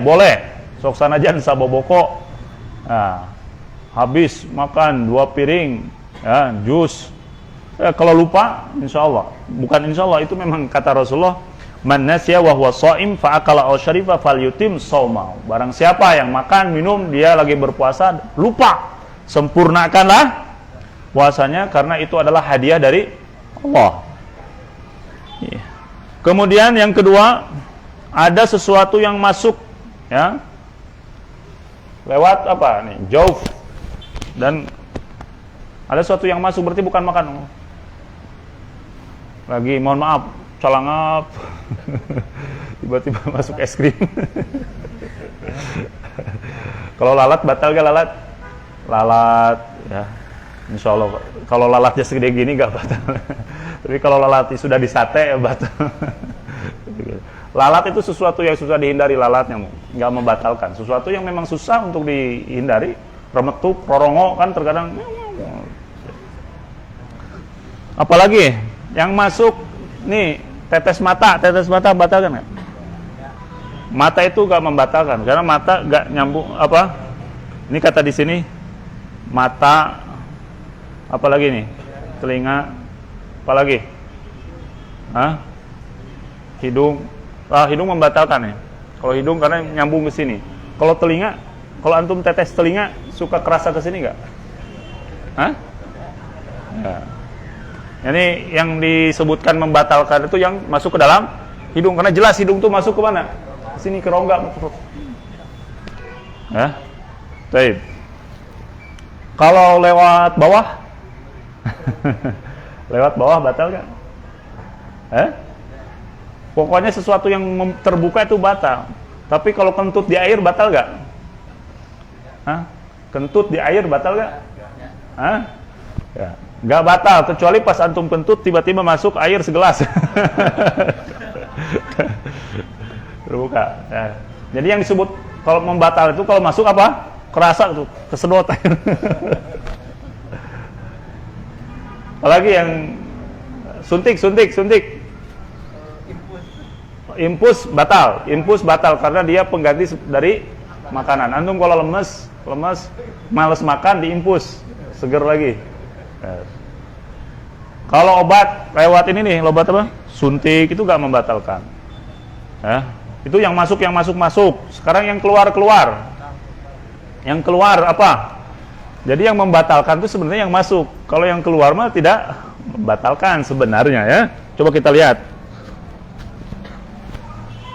Sok sanajan saboboko. Nah, habis makan 2 piring jus. Kalau lupa, insya Allah. Bukan insya Allah, itu memang kata Rasulullah. Man nasya wa huwa shaim fa akala aw syariba falyutim shaumau. Barang siapa yang makan, minum, dia lagi berpuasa, lupa, sempurnakanlah puasanya karena itu adalah hadiah dari Allah. Kemudian yang kedua, ada sesuatu yang masuk ya. Lewat apa nih? Jauh. Dan ada sesuatu yang masuk berarti bukan makan. Lagi mohon maaf, calangap. Tiba-tiba masuk es krim. Kalau lalat batal gak lalat? Lalat ya. Insya Allah kalau lalatnya segede gini gak batal. Tapi kalau lalat sudah di sate ya batal. Lalat itu sesuatu yang susah dihindari, lalatnya nggak membatalkan. Sesuatu yang memang susah untuk dihindari, remetuk, rorongo kan terkadang. Apalagi yang masuk nih tetes mata batalkan nggak? Mata itu nggak membatalkan karena mata nggak nyambung apa? Ini kata di sini mata, apalagi nih telinga, apalagi? Hidung. Hidung membatalkan ya. Kalau hidung karena nyambung ke sini. Kalau telinga, kalau antum tetes telinga suka kerasa ke sini nggak? Ya. Ini yang disebutkan membatalkan itu yang masuk ke dalam hidung, karena jelas hidung tuh masuk ke mana? Ke sini, ke rongga. Ya. Baik. Kalau lewat bawah? Lewat bawah batal kan? Pokoknya sesuatu yang terbuka itu batal. Tapi kalau kentut di air batal gak? Kentut di air batal gak? Ya. Gak batal, kecuali pas antum kentut tiba-tiba masuk air segelas. Terbuka. Ya. Jadi yang disebut kalau membatal itu kalau masuk apa? Kerasa tuh, kesedot air. Apalagi yang suntik. Impus batal karena dia pengganti dari makanan. Antum kalau lemes, malas makan diimpus, seger lagi. Kalau obat lewat ini nih, obat apa? Suntik itu gak membatalkan. Itu yang masuk. Sekarang yang keluar. Yang keluar apa? Jadi yang membatalkan itu sebenarnya yang masuk. Kalau yang keluar mah tidak membatalkan sebenarnya ya. Coba kita lihat.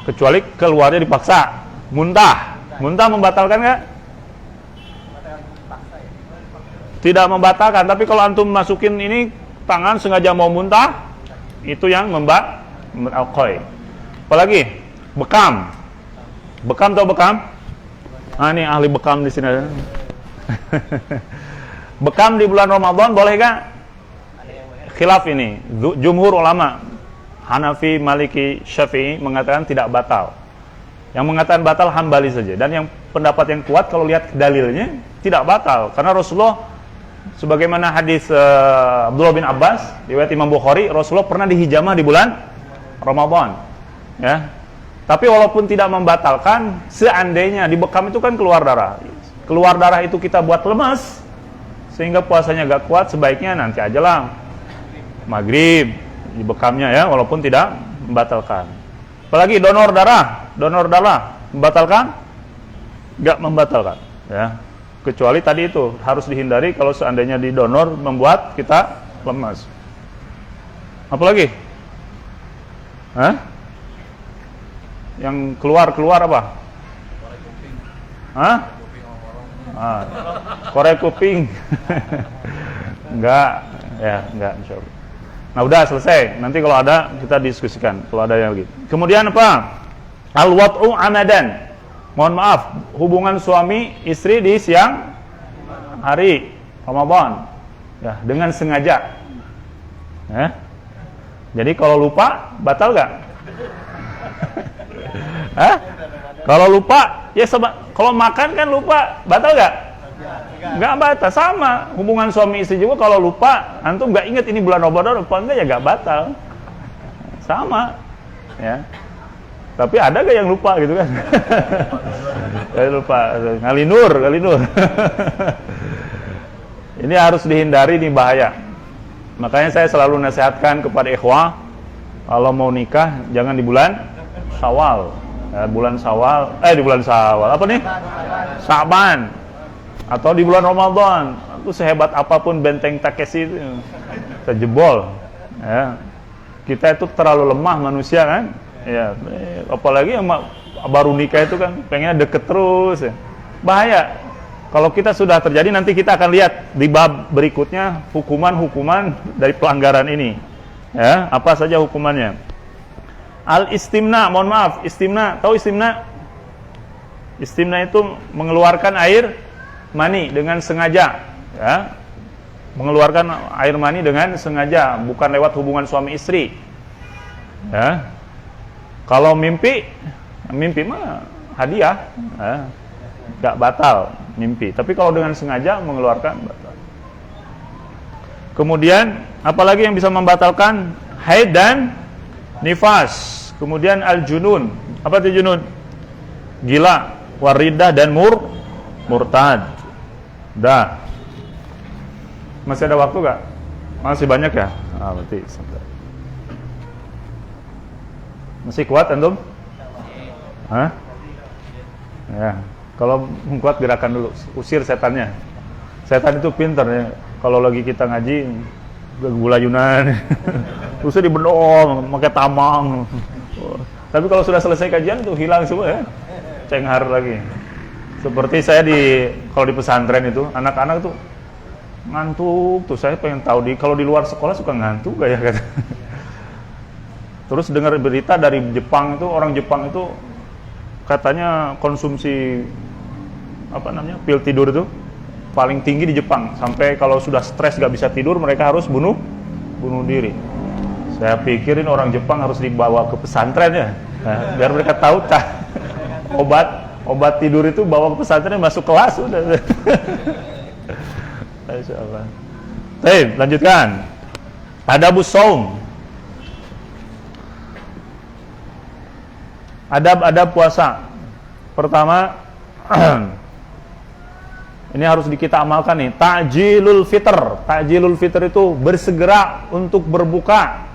Kecuali keluarnya dipaksa. Muntah membatalkan nggak? Tidak membatalkan. Tapi kalau antum masukin ini tangan sengaja mau muntah, itu yang membatalkan. Apalagi bekam atau bekam? Ini ahli bekam di sini. Bekam di bulan Ramadan boleh gak? Khilaf ini. Jumhur ulama Hanafi, Maliki, Syafi'i mengatakan tidak batal. Yang mengatakan batal Hambali saja. Dan yang pendapat yang kuat kalau lihat dalilnya tidak batal. Karena Rasulullah sebagaimana hadis Abdullah bin Abbas riwayat Imam Bukhari, Rasulullah pernah dihijamah di bulan Ramadan. Ya. Tapi walaupun tidak membatalkan, seandainya di bekam itu kan keluar darah. Keluar darah itu kita buat lemas, sehingga puasanya gak kuat, sebaiknya nanti aja lah. Maghrib, di bekamnya ya, walaupun tidak membatalkan. Apalagi donor darah, membatalkan? Gak membatalkan. Ya. Kecuali tadi itu, harus dihindari kalau seandainya di donor membuat kita lemas. Apalagi? Yang keluar apa? Korek kuping. Enggak, insyaallah. Nah, udah selesai. Nanti kalau ada kita diskusikan kalau ada yang lagi. Kemudian apa? Al-wat'u amadan. Mohon maaf, hubungan suami istri di siang hari Ramadan. Ya, dengan sengaja. Jadi kalau lupa batal enggak? Kalau lupa, ya kalau makan kan lupa, batal gak? Gak batal, sama. Hubungan suami istri juga kalau lupa, antum gak ingat ini bulan Ramadan apa enggak ya gak batal. Sama. Ya. Tapi ada gak yang lupa gitu kan? Lupa, ngalinur. Ini harus dihindari, ini bahaya. Makanya saya selalu nasihatkan kepada ikhwah, kalau mau nikah jangan di bulan Syawal. Di bulan Syawal apa nih? Sa'ban atau di bulan Ramadan. Itu sehebat apapun benteng Takeshi itu terjebol. Ya. Kita itu terlalu lemah manusia kan? Ya, apalagi yang baru nikah itu kan pengennya deket terus ya. Bahaya. Kalau kita sudah terjadi, nanti kita akan lihat di bab berikutnya hukuman dari pelanggaran ini. Ya, apa saja hukumannya? Al-istimna, mohon maaf, istimna, tahu istimna? Istimna itu mengeluarkan air mani dengan sengaja, ya. Mengeluarkan air mani dengan sengaja, bukan lewat hubungan suami istri. Ya. Kalau mimpi mah hadiah, ya. Gak batal mimpi. Tapi kalau dengan sengaja mengeluarkan batal. Kemudian apalagi yang bisa membatalkan? Haid dan nifas. Kemudian al-junun. Apa itu junun? Gila, waridah dan murtad. Dah. Masih ada waktu gak? Masih banyak ya? Berarti sebentar. Masih kuat antum? Ya. Kalau kuat gerakan dulu, usir setannya. Setan itu pintar ya. Kalau lagi kita ngaji gulayunan. Terus dibendong, pakai tamang. Tapi kalau sudah selesai kajian tuh hilang semua ya. Cenghar lagi. Seperti saya kalau di pesantren itu, anak-anak tuh ngantuk tuh, saya pengen tahu kalau di luar sekolah suka ngantuk gak ya kata. Terus dengar berita dari Jepang itu, orang Jepang itu katanya konsumsi pil tidur itu paling tinggi di Jepang, sampai kalau sudah stres gak bisa tidur mereka harus bunuh diri. Saya pikirin orang Jepang harus dibawa ke pesantren ya, biar mereka tahu obat tidur itu bawa ke pesantren, masuk kelas udah. Insyaallah. Baik, lanjutkan. Adabus shaum. Adab puasa. Pertama, ini harus kita amalkan nih, ta'jilul fitr. Ta'jilul fitr itu bersegera untuk berbuka.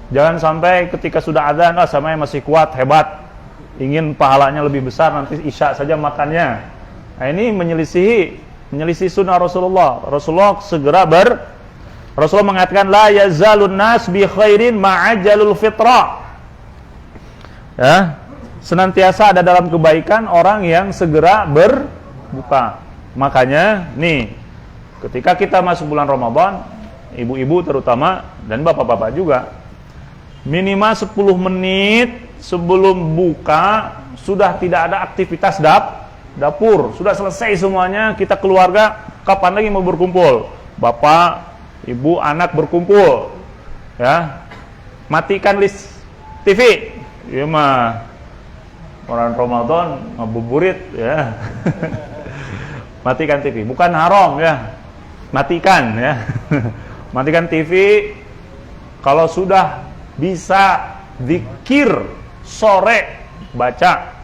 Jangan sampai ketika sudah adzan, saya masih kuat, hebat, ingin pahalanya lebih besar, nanti isya saja makannya. Nah, ini menyelisih sunnah Rasulullah. Rasulullah Rasulullah mengatakan, la yazalun nas bi khairin ma'ajalul fitra. Ya, senantiasa ada dalam kebaikan orang yang segera berbuka. Makanya nih, ketika kita masuk bulan Ramadan, ibu-ibu terutama dan bapak-bapak juga, minimal 10 menit sebelum buka sudah tidak ada aktivitas dapur, sudah selesai semuanya, kita keluarga kapan lagi mau berkumpul? Bapak, ibu, anak berkumpul. Ya. Matikan list TV. Ya mah orang Ramadan ngabuburit ya. Matikan TV, bukan haram ya. Matikan ya. Matikan TV. Kalau sudah bisa zikir sore, baca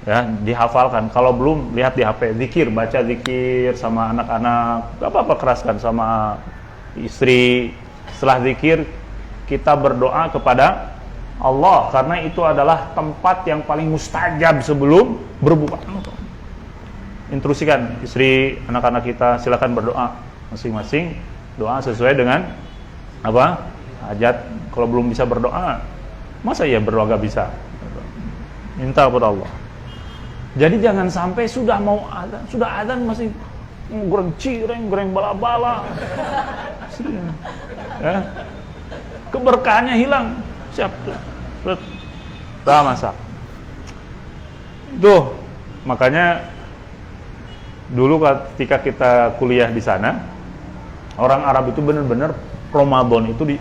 ya, dihafalkan. Kalau belum, lihat di HP, zikir, baca zikir sama anak-anak, gak apa-apa, keraskan sama istri. Setelah zikir, kita berdoa kepada Allah, karena itu adalah tempat yang paling mustajab sebelum berbuka. Intrusikan istri, anak-anak kita, silakan berdoa masing-masing, doa sesuai dengan hajat. Kalau belum bisa berdoa, masa ya berdoa gak bisa? Minta kepada Allah. Jadi jangan sampai sudah adzan masih goreng cireng, goreng bala-bala. Ya. Keberkahannya hilang. Siap. Dah masak. Tuh, makanya dulu ketika kita kuliah di sana, orang Arab itu benar-benar Ramadan itu di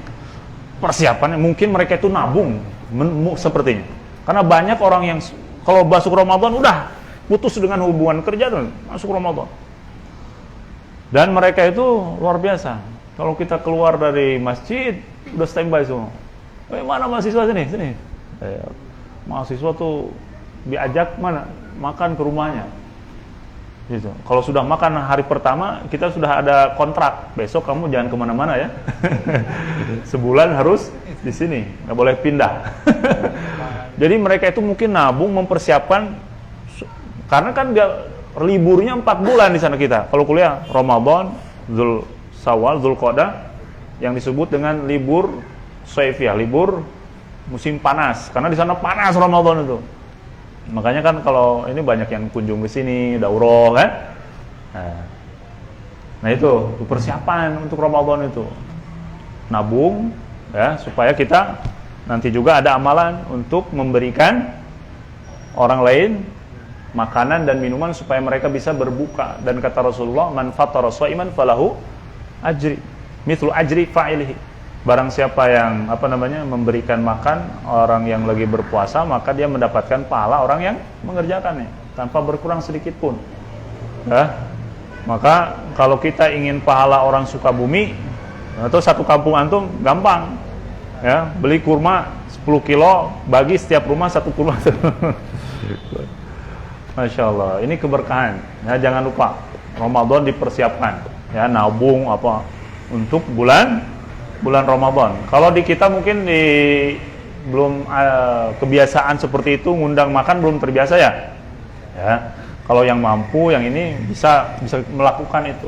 persiapannya, mungkin mereka itu nabung sepertinya. Karena banyak orang yang kalau masuk Ramadan udah putus dengan hubungan kerja dan masuk Ramadan. Dan mereka itu luar biasa. Kalau kita keluar dari masjid udah standby semua. Mana mahasiswa sini? Mahasiswa tuh diajak mana? Makan ke rumahnya. Gitu. Kalau sudah makan hari pertama, kita sudah ada kontrak. Besok kamu jangan kemana-mana ya. Sebulan harus di sini, nggak boleh pindah. Jadi mereka itu mungkin nabung, mempersiapkan, karena kan dia liburnya 4 bulan di sana kita. Kalau kuliah Ramadan, Dzulshawal, Dzulqa'dah, yang disebut dengan libur Saifiyah, libur musim panas. Karena di sana panas Ramadan itu. Makanya kan kalau ini banyak yang kunjung ke sini, daurah kan. Nah itu persiapan untuk Ramadan itu. Nabung ya, supaya kita nanti juga ada amalan untuk memberikan orang lain makanan dan minuman supaya mereka bisa berbuka. Dan kata Rasulullah, man fattara sha'iman falahu ajri mithlu ajri fa'ilihi. Barang siapa yang memberikan makan orang yang lagi berpuasa, maka dia mendapatkan pahala orang yang mengerjakannya tanpa berkurang sedikit pun. Ya. Maka kalau kita ingin pahala orang Sukabumi atau satu kampung antum, gampang. Ya, beli kurma 10 kilo, bagi setiap rumah 1 kurma. Masya Allah, ini keberkahan. Ya, jangan lupa Ramadan dipersiapkan. Ya, nabung untuk bulan Ramadan. Kalau di kita mungkin belum kebiasaan seperti itu, ngundang makan belum terbiasa ya. Ya. Kalau yang mampu, yang ini bisa melakukan itu.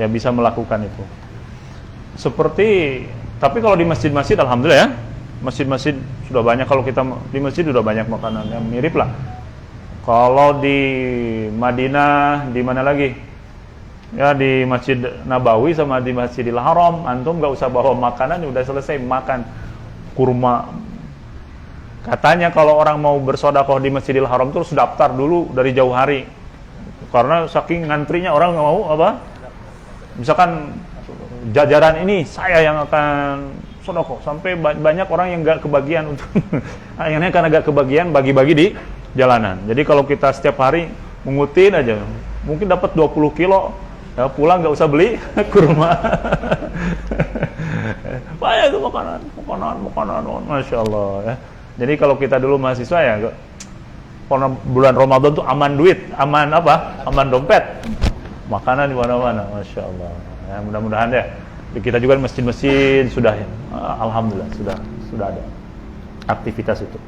Ya, bisa melakukan itu. Tapi kalau di masjid-masjid alhamdulillah ya. Masjid-masjid sudah banyak, kalau kita di masjid sudah banyak makanan yang mirip lah. Kalau di Madinah, di mana lagi? Ya di Masjid Nabawi sama di Masjidil Haram, antum nggak usah bawa makanan, udah selesai makan kurma. Katanya kalau orang mau bersedekah di Masjidil Haram terus daftar dulu dari jauh hari, karena saking ngantrinya orang nggak mau apa. Misalkan jajaran ini saya yang akan sedekah, sampai banyak orang yang nggak kebagian untuk akhirnya karena nggak kebagian bagi-bagi di jalanan. Jadi kalau kita setiap hari mengutin aja, mungkin dapat 20 kilo, ya pulang nggak usah beli kurma. Banyak itu makanan, masya Allah. Ya. Jadi kalau kita dulu mahasiswa ya, bulan Ramadan tuh aman duit, aman apa? Aman dompet, makanan di mana-mana, masya Allah. Ya, mudah-mudahan ya. Kita juga di masjid-masjid sudah, ya. Alhamdulillah sudah ada aktivitas itu.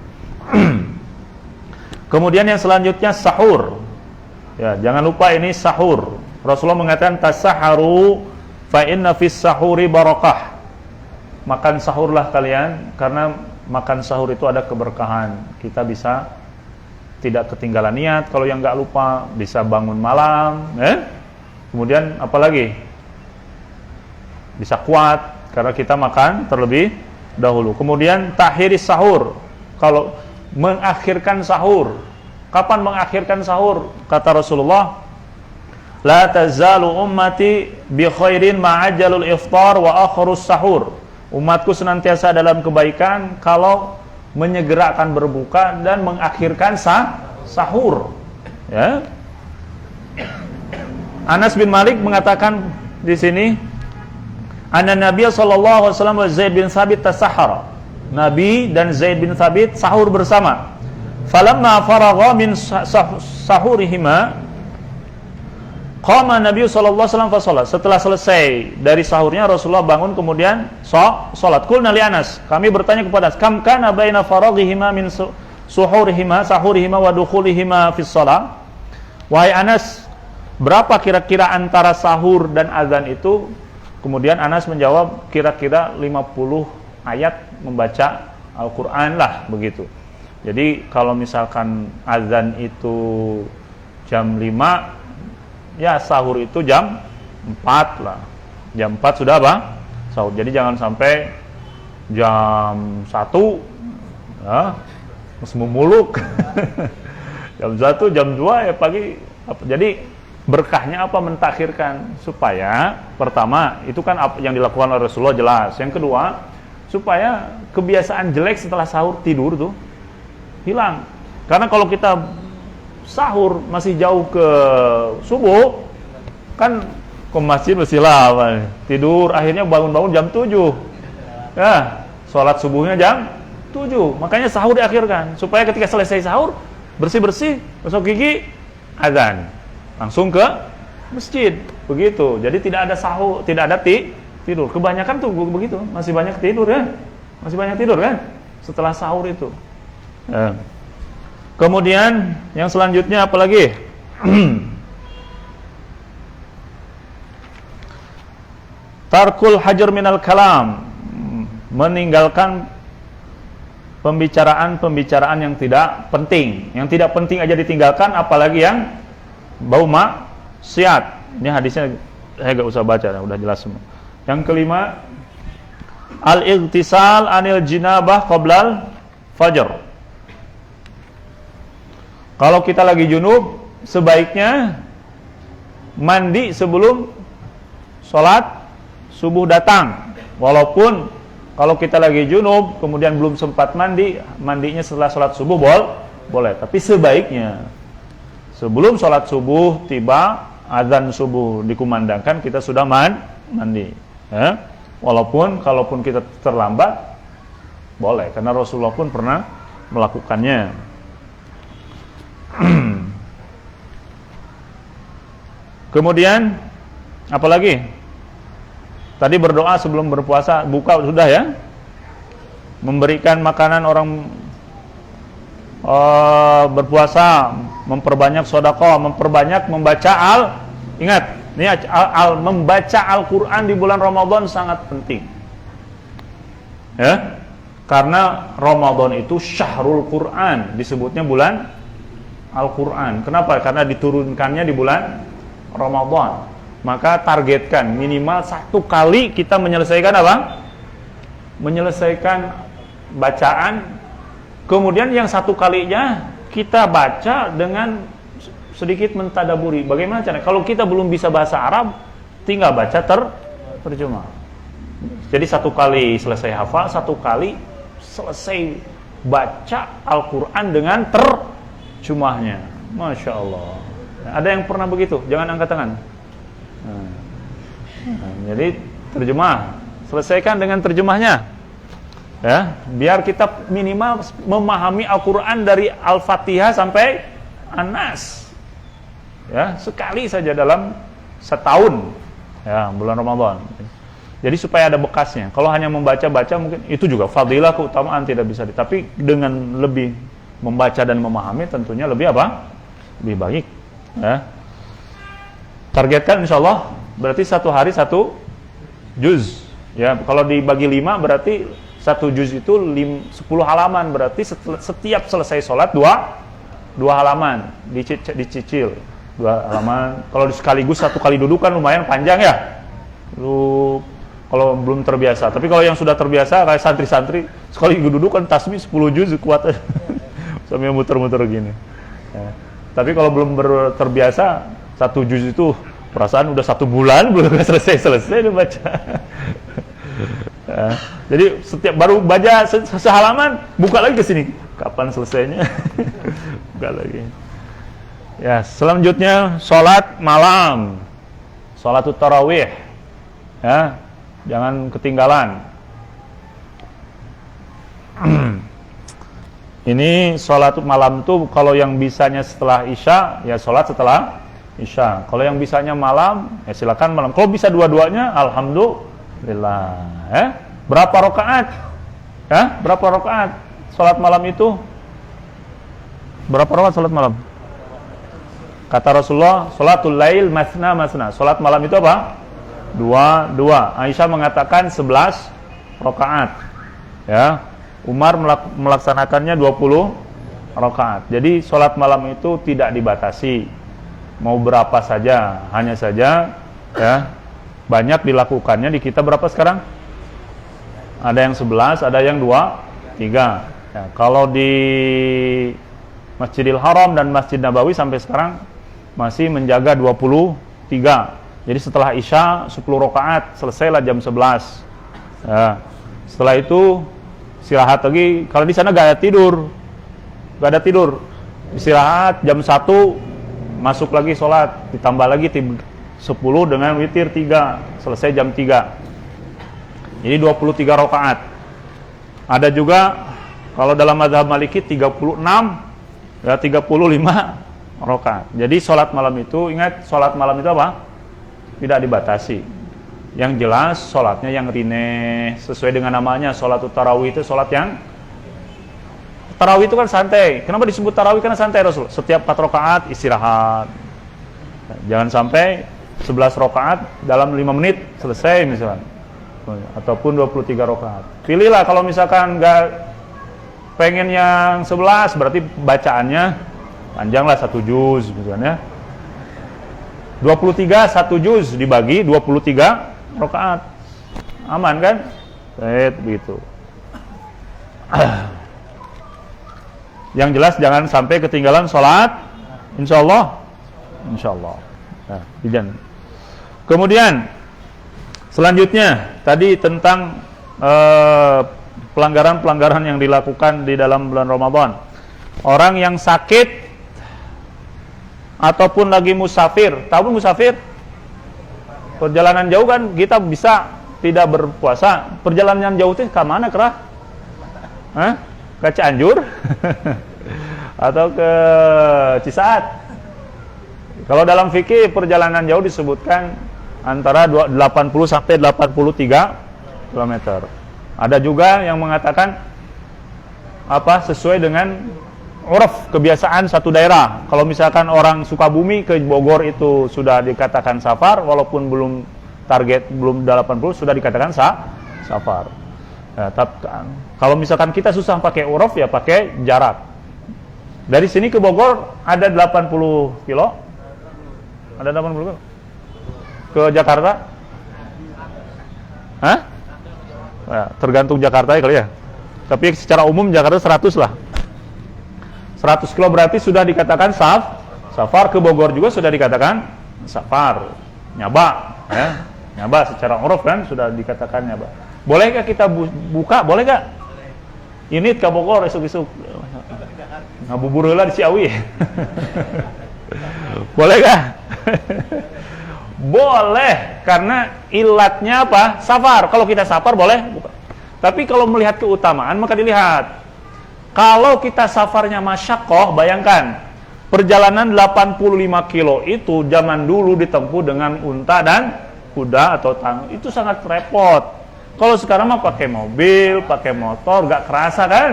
Kemudian yang selanjutnya sahur. Ya, jangan lupa ini sahur. Rasulullah mengatakan tasaharu fa inna fis sahuri barakah. Makan sahurlah kalian karena makan sahur itu ada keberkahan. Kita bisa tidak ketinggalan niat, kalau yang nggak lupa bisa bangun malam, Kemudian apalagi? Bisa kuat karena kita makan terlebih dahulu. Kemudian takhiris sahur. Kalau mengakhirkan sahur. Kapan mengakhirkan sahur? Kata Rasulullah, la tazalu ummati bi khairin ma'ajalul iftar wa akhirus sahur. Umatku senantiasa dalam kebaikan kalau menyegerakan berbuka dan mengakhirkan sahur. Ya. Anas bin Malik mengatakan di sini, anna Nabi sallallahu alaihi wasallam wa Zaid bin Thabit tasahhara. Nabi dan Zaid bin Thabit sahur bersama. Falamma faragha min sahurihima qama Nabi sallallahu alaihi wasallam fa shalat. Setelah selesai dari sahurnya Rasulullah bangun kemudian salat. Qulna li Anas, kami bertanya kepada Anas, kam kana baina faraghihima min sahurihima wa dukhulihima fi shalah? Wahai Anas, berapa kira-kira antara sahur dan azan itu? Kemudian Anas menjawab, kira-kira 50 ayat membaca Al-Quran lah, begitu. Jadi kalau misalkan azan itu jam 5, ya sahur itu jam 4 lah. Jam 4 sudah apa? Sahur. Jadi jangan sampai jam 1 ya, masih memuluk. Jam 1, jam 2 ya pagi. Jadi berkahnya apa? Mentakhirkan, supaya pertama itu kan yang dilakukan oleh Rasulullah jelas. Yang kedua, supaya kebiasaan jelek setelah sahur tidur tuh hilang. Karena kalau kita sahur masih jauh ke subuh, kan ke masjid mesti lama, tidur akhirnya bangun-bangun jam 7. Ya, sholat subuhnya jam 7. Makanya sahur diakhirkan supaya ketika selesai sahur bersih-bersih, gosok gigi, azan. Langsung ke masjid. Begitu. Jadi tidak ada sahur, tidak ada tidur. Kebanyakan tuh begitu, masih banyak tidur ya. Masih banyak tidur kan setelah sahur itu. Ya. Kemudian yang selanjutnya apa lagi? Tarkul hajar minal kalam, meninggalkan pembicaraan yang tidak penting. Yang tidak penting aja ditinggalkan, apalagi yang bau maksiat. Ini hadisnya saya gak usah baca, udah jelas semua. Yang kelima, al-ightisal anil jinabah qoblal fajr. Kalau kita lagi junub, sebaiknya mandi sebelum sholat subuh datang. Walaupun kalau kita lagi junub, kemudian belum sempat mandi, mandinya setelah sholat subuh boleh. Tapi sebaiknya sebelum sholat subuh tiba, azan subuh dikumandangkan, kita sudah mandi. Ya. Kalaupun kita terlambat, boleh. Karena Rasulullah pun pernah melakukannya. Kemudian apalagi? Tadi berdoa sebelum berpuasa, buka sudah ya. Memberikan makanan orang berpuasa, memperbanyak sedekah, memperbanyak membaca ingat, ini membaca Al-Qur'an di bulan Ramadan sangat penting. Ya. Karena Ramadan itu syahrul Qur'an, disebutnya bulan Al-Quran. Kenapa? Karena diturunkannya di bulan Ramadan. Maka targetkan minimal 1 kali kita menyelesaikan apa? Menyelesaikan bacaan. Kemudian yang 1 kalinya kita baca dengan sedikit mentadaburi. Bagaimana caranya? Kalau kita belum bisa bahasa Arab, tinggal baca terjemah. Jadi 1 kali selesai hafal, 1 kali selesai baca Al-Quran dengan terjemahnya. Masya Allah. Ada yang pernah begitu? Jangan angkat tangan. Jadi terjemah, selesaikan dengan terjemahnya. Ya, biar kita minimal memahami Al-Quran dari Al-Fatihah sampai An-Nas. Ya, sekali saja dalam setahun. Ya, bulan Ramadan. Jadi supaya ada bekasnya. Kalau hanya membaca-baca mungkin itu juga fadilah, keutamaan tidak bisa tapi dengan lebih membaca dan memahami tentunya lebih apa? Lebih baik. Ya. Targetkan insyaallah berarti 1 hari 1 juz. Ya, kalau dibagi 5 berarti 1 juz itu 10 halaman, berarti setiap selesai sholat 2 halaman dicicil 2 halaman. Kalau sekaligus 1 kali duduk kan lumayan panjang ya. Lu kalau belum terbiasa, tapi kalau yang sudah terbiasa kayak santri-santri sekali duduk kan tasbih 10 juz kuat sambil muter-muter gini. Ya. Tapi kalau belum terbiasa 1 juz itu perasaan udah 1 bulan belum selesai dibaca. Ya. Jadi setiap baru baca sehalaman buka lagi ke sini. Kapan selesainya? Buka lagi. Ya, selanjutnya salat malam. Salatut tarawih. Ya, jangan ketinggalan. Ini salat malam tuh kalau yang bisanya setelah Isya, ya salat setelah Isya. Kalau yang bisanya malam, ya silakan malam. Kalau bisa dua-duanya, alhamdulillah. Berapa rakaat? Berapa rakaat salat malam itu? Berapa rakaat salat malam? Kata Rasulullah, salatul lail masna masna. Salat malam itu apa? 2. Aisyah mengatakan 11 rakaat. Ya. Umar melaksanakannya 20 rakaat. Jadi salat malam itu tidak dibatasi. Mau berapa saja, hanya saja ya. Banyak dilakukannya di kita berapa sekarang? Ada yang 11, ada yang 2, 3. Ya, kalau di Masjidil Haram dan Masjid Nabawi sampai sekarang masih menjaga 23. Jadi setelah Isya 10 rakaat, selesailah jam 11. Ya. Setelah itu istirahat lagi. Kalau di sana gak ada tidur. Istirahat jam 1 masuk lagi sholat, ditambah lagi 10 dengan witir 3, selesai jam 3. Jadi 23 rakaat. Ada juga kalau dalam mazhab Maliki 36 ya 35 rakaat. Jadi sholat malam itu, ingat sholat malam itu apa? Tidak dibatasi. Yang jelas sholatnya yang rineh sesuai dengan namanya. Sholatut tarawih itu sholat yang tarawih itu kan santai. Kenapa disebut tarawih? Karena santai Rasul. Setiap 4 rakaat istirahat. Jangan sampai 11 rakaat dalam 5 menit selesai misalnya. Ataupun 23 rakaat. Pilihlah kalau misalkan nggak pengen yang 11 berarti bacaannya panjanglah 1 juz misalnya. 23 1 juz dibagi 23 rakaat. Aman kan? Begitu. Yang jelas jangan sampai ketinggalan sholat. Insyaallah. Nah, kemudian selanjutnya tadi tentang pelanggaran-pelanggaran yang dilakukan di dalam bulan Ramadan. Orang yang sakit ataupun lagi musafir. Tahu musafir? Perjalanan jauh kan kita bisa tidak berpuasa. Perjalanan jauh itu ke mana kerah? Ke Cianjur? Atau ke Cisaat? Kalau dalam fikih perjalanan jauh disebutkan antara 80 sampai 83 km. Ada juga yang mengatakan sesuai dengan uruf kebiasaan satu daerah. Kalau misalkan orang Sukabumi ke Bogor itu sudah dikatakan safar, walaupun belum 80 sudah dikatakan safar. Ya, kalau misalkan kita susah pakai uruf ya pakai jarak. Dari sini ke Bogor ada 80 kilo. Ada 80 kilo. Ke Jakarta? Hah? Ya, tergantung Jakarta ya kali ya. Tapi secara umum Jakarta 100 lah. 100 kilo berarti sudah dikatakan safar. Ke Bogor juga sudah dikatakan safar. Nyaba, ya. Nyaba secara uruf kan sudah dikatakan nyaba. Bolehkah kita buka? Boleh gak? Ini ke Bogor esuk-esuk. Ngabubur heula di Ciawi. Boleh gak? Boleh, karena ilatnya apa? Safar. Kalau kita safar boleh buka. Tapi kalau melihat keutamaan maka dilihat. Kalau kita safarnya masyaqqah, bayangkan perjalanan 85 kilo itu zaman dulu ditempuh dengan unta dan kuda atau tangga. Itu sangat repot. Kalau sekarang mah pakai mobil, pakai motor, gak kerasa kan?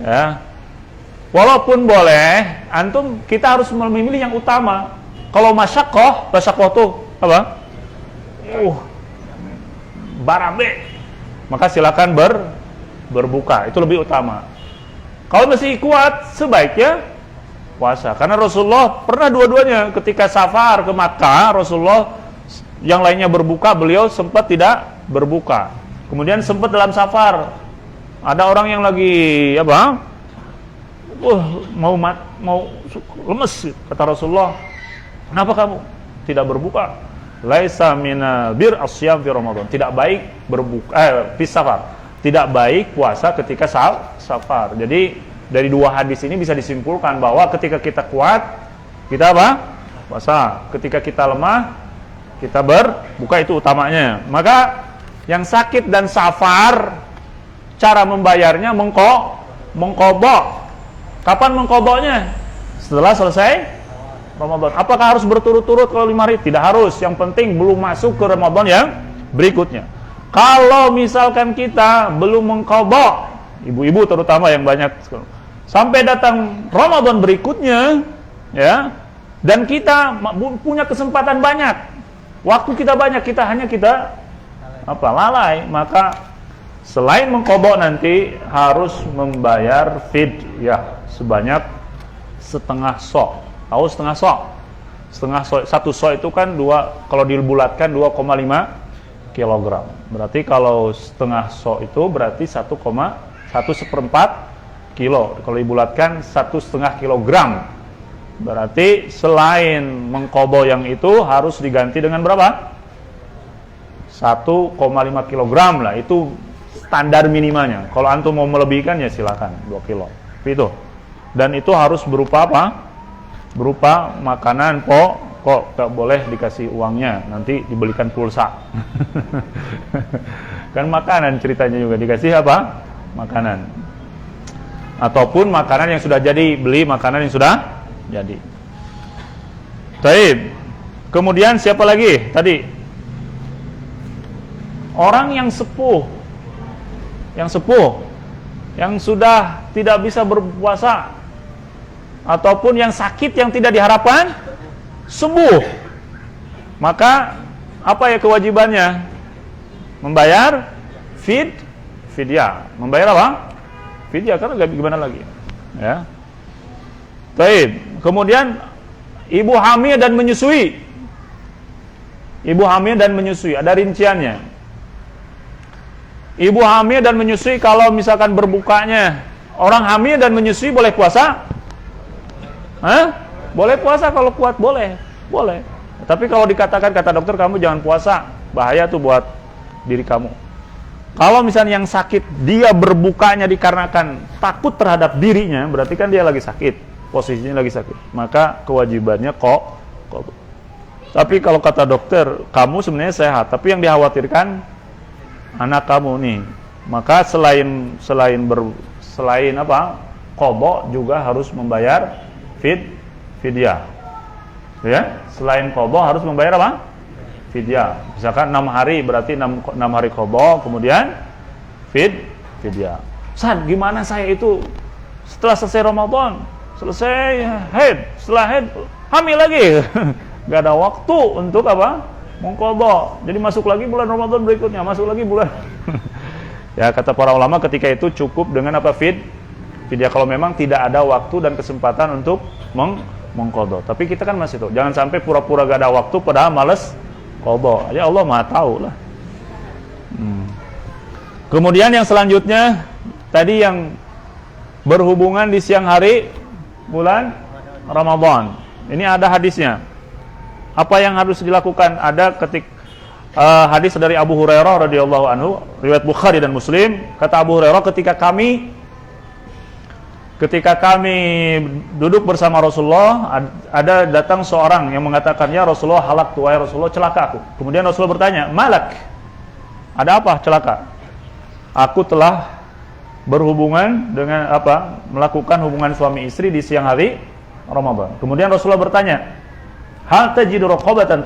Ya. Walaupun boleh, antum kita harus memilih yang utama. Kalau masyaqqah tuh apa? Barabe. Maka silakan berbuka, itu lebih utama. Kalau masih kuat, sebaiknya puasa. Karena Rasulullah pernah dua-duanya, ketika safar ke Makkah, Rasulullah yang lainnya berbuka, beliau sempat tidak berbuka. Kemudian sempat dalam safar, ada orang yang lagi apa? Mau lemes, kata Rasulullah. Kenapa kamu tidak berbuka? Laisa mina bir asyam fi Ramadan. Tidak baik berbuka fi safar. Tidak baik puasa ketika safar. Jadi dari dua hadis ini bisa disimpulkan bahwa ketika kita kuat, kita apa? Puasa. Ketika kita lemah, kita berbuka, itu utamanya. Maka yang sakit dan safar, cara membayarnya mengqadha. Kapan mengqadhanya? Setelah selesai Ramadan. Apakah harus berturut-turut kalau 5 hari? Tidak harus. Yang penting belum masuk ke Ramadan yang berikutnya. Kalau misalkan kita belum mengqadha, ibu-ibu terutama yang banyak, sampai datang Ramadan berikutnya, ya, dan kita punya kesempatan banyak, waktu kita banyak, kita lalai, maka selain mengqadha nanti harus membayar fidyah sebanyak setengah sok. Tahu setengah sok? Setengah sok, satu sok itu kan kalau dibulatkan 2,5 kilogram. Berarti kalau setengah sok itu berarti 1,1 seperempat kilo. Kalau dibulatkan 1,5 kilogram. Berarti selain mengqadha yang itu harus diganti dengan berapa? 1,5 kilogram lah. Itu standar minimalnya. Kalau antum mau melebihkan ya silakan 2 kilo. Itu. Dan itu harus berupa apa? Berupa makanan kok gak boleh dikasih uangnya, nanti dibelikan pulsa. Kan makanan ceritanya juga, dikasih apa? Makanan. Ataupun makanan yang sudah jadi, beli makanan yang sudah jadi. Baik. Kemudian siapa lagi tadi? Orang yang sepuh, yang sudah tidak bisa berpuasa, ataupun yang sakit yang tidak diharapkan sembuh, maka apa ya kewajibannya? Membayar fidyah. Membayar apa? Fidyah, karena gimana lagi, ya. Baik. Kemudian ibu hamil dan menyusui. Ibu hamil dan menyusui, ada rinciannya. Ibu hamil dan menyusui, kalau misalkan berbukanya, orang hamil dan menyusui boleh puasa? Boleh puasa kalau kuat, boleh. Tapi kalau dikatakan kata dokter kamu jangan puasa, bahaya tuh buat diri kamu. Kalau misalnya yang sakit dia berbukanya dikarenakan takut terhadap dirinya, berarti kan dia lagi sakit, posisinya lagi sakit. Maka kewajibannya kok. Tapi kalau kata dokter kamu sebenarnya sehat, tapi yang dikhawatirkan anak kamu nih, maka selain apa? Qadha juga harus membayar fidyah. Ya, selain qadha harus membayar apa? Fidyah. Misalkan 6 hari berarti 6 hari qadha, kemudian fidyah. Ustaz, gimana saya itu setelah selesai Ramadan, selesai setelah haid hamil lagi. Gak ada waktu untuk apa? Mengqadha. Jadi masuk lagi bulan Ramadan berikutnya, masuk lagi bulan. Ya, kata para ulama ketika itu cukup dengan apa? fidyah kalau memang tidak ada waktu dan kesempatan untuk mengqadha. Tapi kita kan masih tahu, jangan sampai pura-pura gak ada waktu padahal males qadha. Ya Allah Maha tahu lah. Kemudian yang selanjutnya tadi yang berhubungan di siang hari bulan Ramadan. Ini ada hadisnya. Apa yang harus dilakukan? Ada hadis dari Abu Hurairah radhiyallahu anhu, riwayat Bukhari dan Muslim. Kata Abu Hurairah, ketika kami duduk bersama Rasulullah, ada datang seorang yang mengatakan, "Ya Rasulullah, halaktu, wahai Rasulullah, celaka aku." Kemudian Rasulullah bertanya, "Malak? Ada apa celaka?" "Aku telah berhubungan dengan melakukan hubungan suami istri di siang hari Ramadan." Kemudian Rasulullah bertanya, "Hal tajidu raqabatan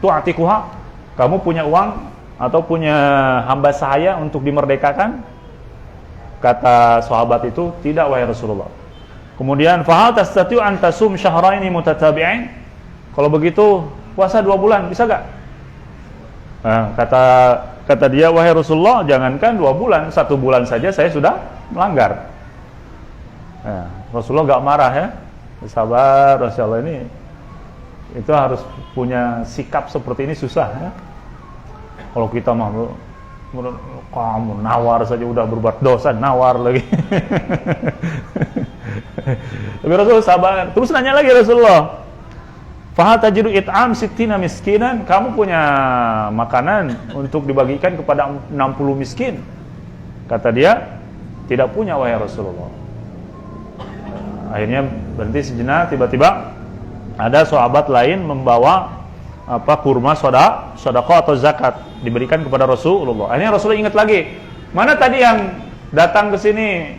tu'atikuha?" Kamu punya uang atau punya hamba sahaya untuk dimerdekakan? Kata sahabat itu, "Tidak wahai Rasulullah." Kemudian, "Fa hal tastati'u an tasum syahraini mutatabi'ain?" Kalau begitu, puasa 2 bulan bisa gak? Nah, kata dia, "Wahai Rasulullah, jangankan 2 bulan, 1 bulan saja saya sudah melanggar." Nah, Rasulullah gak marah ya. Sabar, Rasulullah ini itu harus punya sikap seperti ini susah ya. Kalau kita mah kamu nawar saja udah berbuat dosa, nawar lagi. Tapi Rasulullah sabar. Terus nanya lagi Rasulullah, "Fa tajidu it'am sittina miskinan?" Kamu punya makanan untuk dibagikan kepada 60 miskin? Kata dia, "Tidak punya wahai Rasulullah." Akhirnya berhenti sejenak, tiba-tiba ada sahabat lain membawa kurma sedekah atau zakat diberikan kepada Rasulullah. Akhirnya Rasulullah ingat lagi, mana tadi yang datang ke sini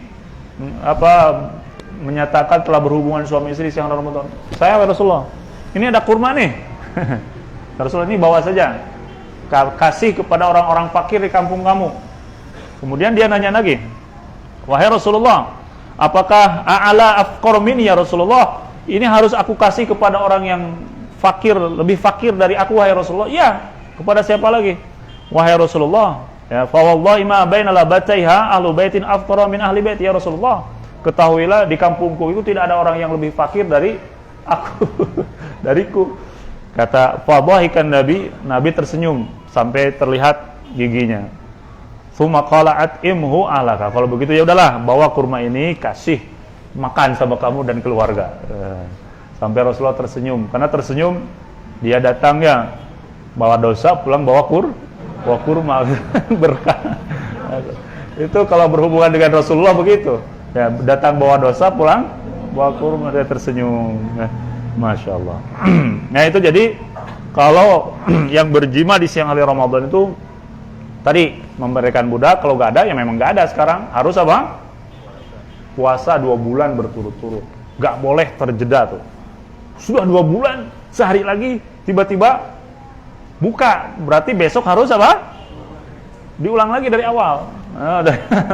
menyatakan telah berhubungan suami istri siang Ramadan? Saya Rasulullah. Ini ada kurma nih. Rasulullah, ini bawa saja. Kasih kepada orang-orang fakir di kampung kamu. Kemudian dia nanya lagi, "Wahai Rasulullah, apakah a'ala afqar minni ya Rasulullah? Ini harus aku kasih kepada orang yang fakir, lebih fakir dari aku wahai Rasulullah?" "Ya, kepada siapa lagi?" "Wahai Rasulullah, ya fa wallahi ma baina labataiha ahlu baitin afqara min ahli bait ya Rasulullah. Ketahuilah di kampungku itu tidak ada orang yang lebih fakir dari aku." Dariku. Kata fadhahikan Nabi tersenyum sampai terlihat giginya. Tsumma qala at'imhu alaka. Kalau begitu ya udahlah, bawa kurma ini kasih makan sama kamu dan keluarga. Sampai Rasulullah tersenyum. Karena tersenyum, dia datang ya bawa dosa, pulang bawa kurma berkah. Itu kalau berhubungan dengan Rasulullah begitu. Ya, datang bawa dosa, pulang bawa kurma, dia tersenyum. Masya Allah. Nah itu jadi kalau yang berjima di siang hari Ramadan itu tadi memberikan budak, kalau nggak ada ya memang nggak ada sekarang. Harus apa? Puasa 2 bulan berturut-turut. Nggak boleh terjeda tuh. Sudah 2 bulan, sehari lagi tiba-tiba buka, berarti besok harus apa? Diulang lagi dari awal.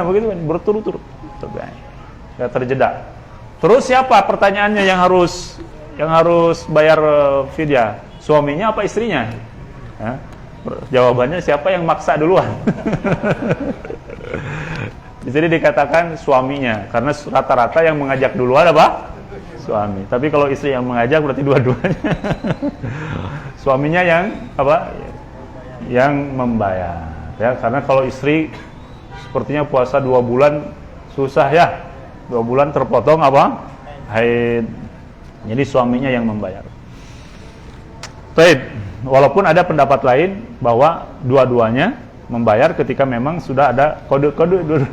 Begitu berturut-turut. Nggak terjeda. Terus siapa pertanyaannya yang harus bayar fidyah? Suaminya apa istrinya? Jawabannya siapa yang maksa duluan? Jadi dikatakan suaminya, karena rata-rata yang mengajak duluan apa? Suami. Tapi kalau istri yang mengajak berarti dua-duanya. Suaminya yang apa? Yang membayar. Ya, karena kalau istri sepertinya puasa 2 bulan susah ya. 2 bulan terpotong apa? Haid. Jadi suaminya yang membayar. Baik, walaupun ada pendapat lain bahwa dua-duanya membayar ketika memang sudah ada kode-kode.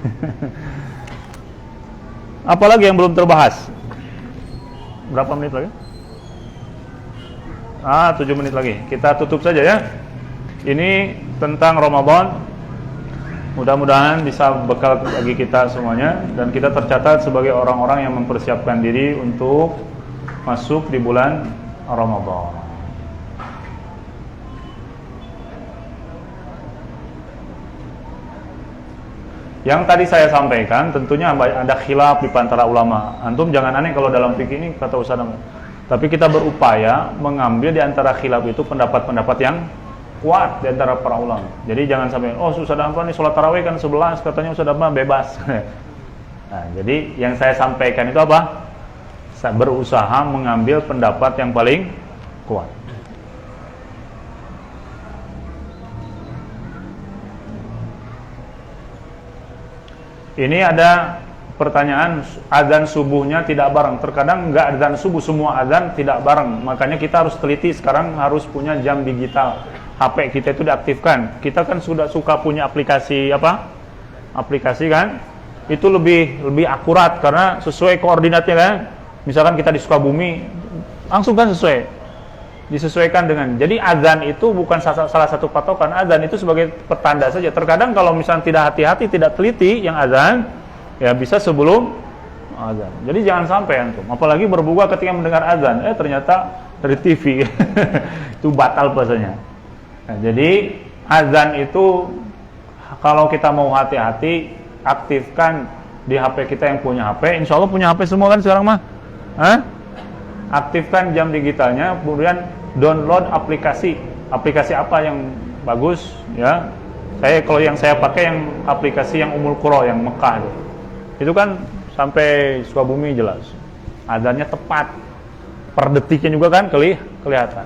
Apalagi yang belum terbahas? Berapa menit lagi? 7 menit lagi. Kita tutup saja ya. Ini tentang Ramadan. Mudah-mudahan bisa bekal bagi kita semuanya dan kita tercatat sebagai orang-orang yang mempersiapkan diri untuk masuk di bulan Ramadan. Yang tadi saya sampaikan tentunya ada khilaf di antara ulama. Antum jangan aneh kalau dalam fikih ini kata Ustaz. Tapi kita berupaya mengambil di antara khilaf itu pendapat-pendapat yang kuat di antara para ulama. Jadi jangan sampai Ustaz Hamka nih sholat tarawih kan 11 katanya Ustaz Hamka bebas. Nah, jadi yang saya sampaikan itu apa? Saya berusaha mengambil pendapat yang paling kuat. Ini ada pertanyaan, azan subuhnya tidak bareng. Terkadang enggak azan subuh, semua azan tidak bareng. Makanya kita harus teliti, sekarang harus punya jam digital. HP kita itu diaktifkan. Kita kan sudah suka punya aplikasi apa? Aplikasi kan? Itu lebih akurat karena sesuai koordinatnya kan. Misalkan kita di Sukabumi, langsung kan sesuai. Disesuaikan dengan. Jadi azan itu bukan salah satu patokan. Azan itu sebagai pertanda saja. Terkadang kalau misalnya tidak hati-hati, tidak teliti yang azan, ya bisa sebelum azan. Jadi jangan sampai antum. Apalagi berbuka ketika mendengar azan, ternyata dari TV. Itu batal puasanya. Nah, jadi azan itu kalau kita mau hati-hati, aktifkan di HP kita yang punya HP. Insya Allah punya HP semua kan sekarang mah. Aktifkan jam digitalnya, kemudian download aplikasi apa yang bagus ya. Kalau yang saya pakai yang aplikasi yang Ummul Qura yang Mekah itu kan sampai Sukabumi jelas azannya tepat, per detiknya juga kan kelihatan.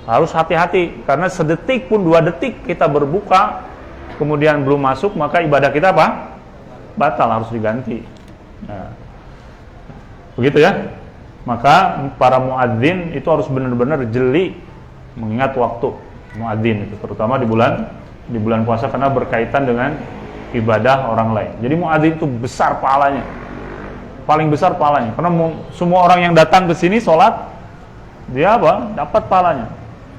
Harus hati-hati karena sedetik pun 2 detik kita berbuka kemudian belum masuk, maka ibadah kita apa? Batal, harus diganti. Nah, begitu ya. Maka para muadzin itu harus benar-benar jeli mengingat waktu muadzin itu, terutama di bulan puasa karena berkaitan dengan ibadah orang lain. Jadi muadzin itu besar pahalanya, paling besar pahalanya karena semua orang yang datang ke sini sholat dia apa? Dapat pahalanya.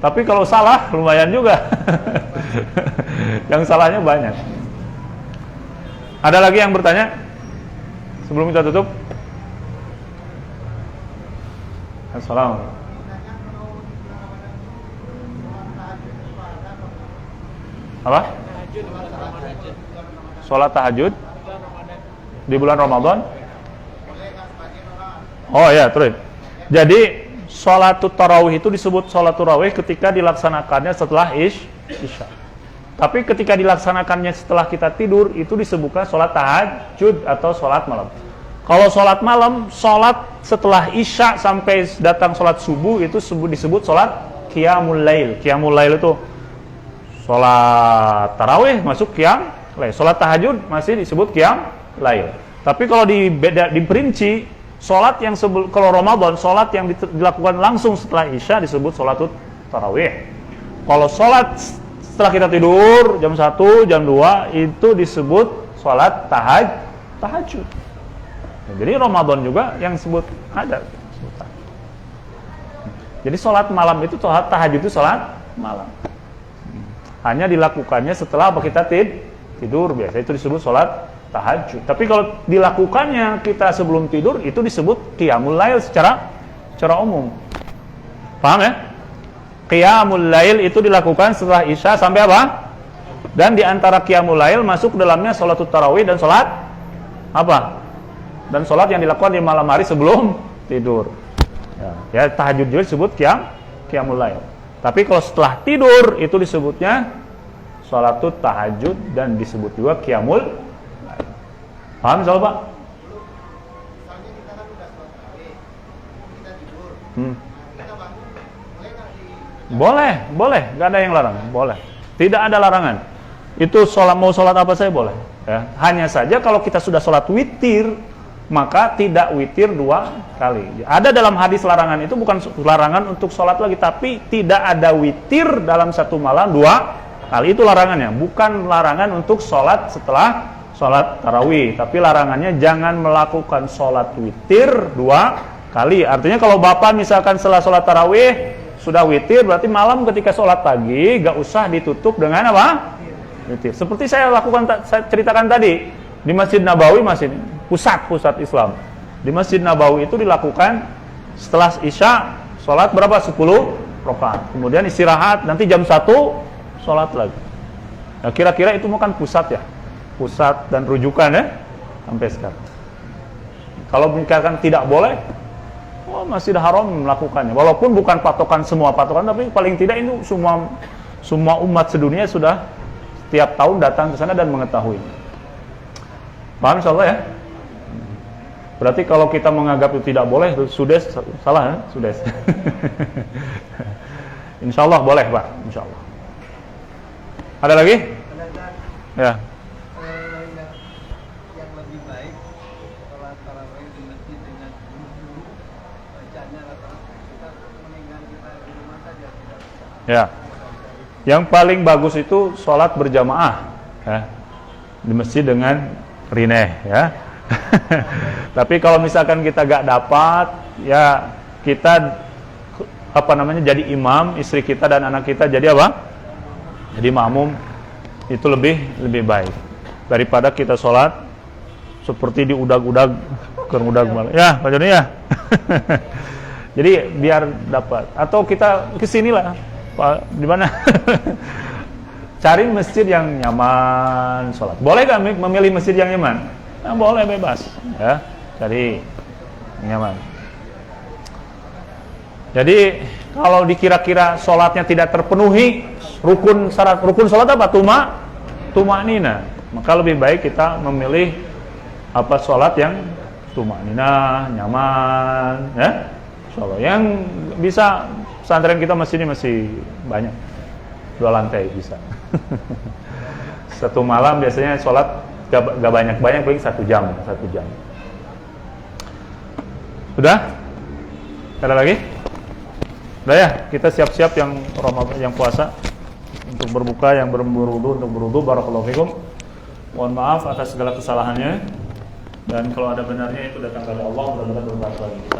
Tapi kalau salah lumayan juga. Yang salahnya banyak. Ada lagi yang bertanya sebelum kita tutup? Assalamualaikum. Apa? Sholat tahajud di bulan Ramadan. Oh ya, terus. Jadi sholat tarawih itu disebut sholat tarawih ketika dilaksanakannya setelah isya. Tapi ketika dilaksanakannya setelah kita tidur itu disebutkan sholat tahajud atau sholat malam. Kalau sholat malam, sholat setelah isya sampai datang sholat subuh itu disebut sholat qiyamul lail. Qiyamul lail itu sholat tarawih masuk qiyam lail. Sholat tahajud masih disebut qiyam lail. Tapi kalau diperinci, sholat yang kalau Ramadan, sholat yang dilakukan langsung setelah isya disebut sholat tarawih. Kalau sholat setelah kita tidur jam 1, jam 2 itu disebut sholat tahajud. Jadi Ramadan juga yang sebut ada. Jadi sholat malam itu, sholat tahajud itu sholat malam. Hanya dilakukannya setelah kita tidur, biasa itu disebut sholat tahajud. Tapi kalau dilakukannya kita sebelum tidur itu disebut qiyamul lail secara umum. Paham ya? Qiyamul lail itu dilakukan setelah isya sampai apa? Dan di antara qiyamul lail masuk dalamnya sholatul tarawih dan sholat apa? Dan sholat yang dilakukan di malam hari sebelum tidur. Ya tahajud juga disebut qiyamul lail. Tapi kalau setelah tidur itu disebutnya sholatut tahajud dan disebut juga qiyamul lail. Paham soal Pak? Misalnya kita kan udah sholat tarawih, kita tidur, kita bangun, boleh nggak di? Boleh, nggak ada yang larang, boleh. Tidak ada larangan. Itu mau sholat apa saya boleh. Ya. Hanya saja kalau kita sudah sholat witir, maka tidak witir 2 kali. Ada dalam hadis larangan itu bukan larangan untuk sholat lagi, tapi tidak ada witir dalam satu malam 2 kali, itu larangannya. Bukan larangan untuk sholat setelah sholat tarawih, tapi larangannya jangan melakukan sholat witir 2 kali. Artinya kalau bapak misalkan setelah sholat tarawih sudah witir, berarti malam ketika sholat pagi gak usah ditutup dengan apa? Witir. Seperti saya ceritakan tadi di Masjid Nabawi, pusat Islam. Di Masjid Nabawi itu dilakukan setelah isya sholat berapa? 10 rakaat. Kemudian istirahat, nanti jam 1 sholat lagi. Nah, kira-kira itu bukan pusat ya? Pusat dan rujukan ya sampai sekarang. Kalau misalkan tidak boleh, Masjidil Haram melakukannya. Walaupun bukan patokan semua patokan, tapi paling tidak itu semua umat sedunia sudah setiap tahun datang ke sana dan mengetahui. Paham insyaallah ya? Berarti kalau kita menganggap itu tidak boleh, sudah salah ya? Sudah. Insya Allah boleh Pak, Insya Allah. Ada lagi? Ya. Yang lebih baik sholat tarawih di masjid dengan guru bacanya atau kita meninggal kita di rumah saja tidak bisa. Ya. Yang paling bagus itu sholat berjamaah ya, di masjid dengan rineh ya. Tapi kalau misalkan kita gak dapat, ya kita jadi imam, istri kita dan anak kita jadi apa? Jadi makmum, itu lebih baik daripada kita sholat seperti di udag-udag ya Pak Joni ya. Jadi biar dapat, atau kita kesinilah Pak, di mana? Cari masjid yang nyaman sholat. Boleh gak memilih masjid yang nyaman? Nah, boleh, bebas ya, cari nyaman. Jadi kalau dikira-kira sholatnya tidak terpenuhi rukun sholat apa? Tumaknina. Maka lebih baik kita memilih apa sholat yang tumaknina, nyaman ya. Insyaallah. Yang bisa pesantren kita masih banyak, 2 lantai bisa. Satu malam biasanya sholat gak banyak-banyak, paling 1 jam. Udah? Ada lagi? Udah ya, kita siap-siap yang Ramadan, yang puasa untuk berbuka, yang berwudu untuk berwudu. Barakallahu fikum. Mohon maaf atas segala kesalahannya, dan kalau ada benarnya itu datang dari Allah, mudah-mudahan bermanfaat bagi kita.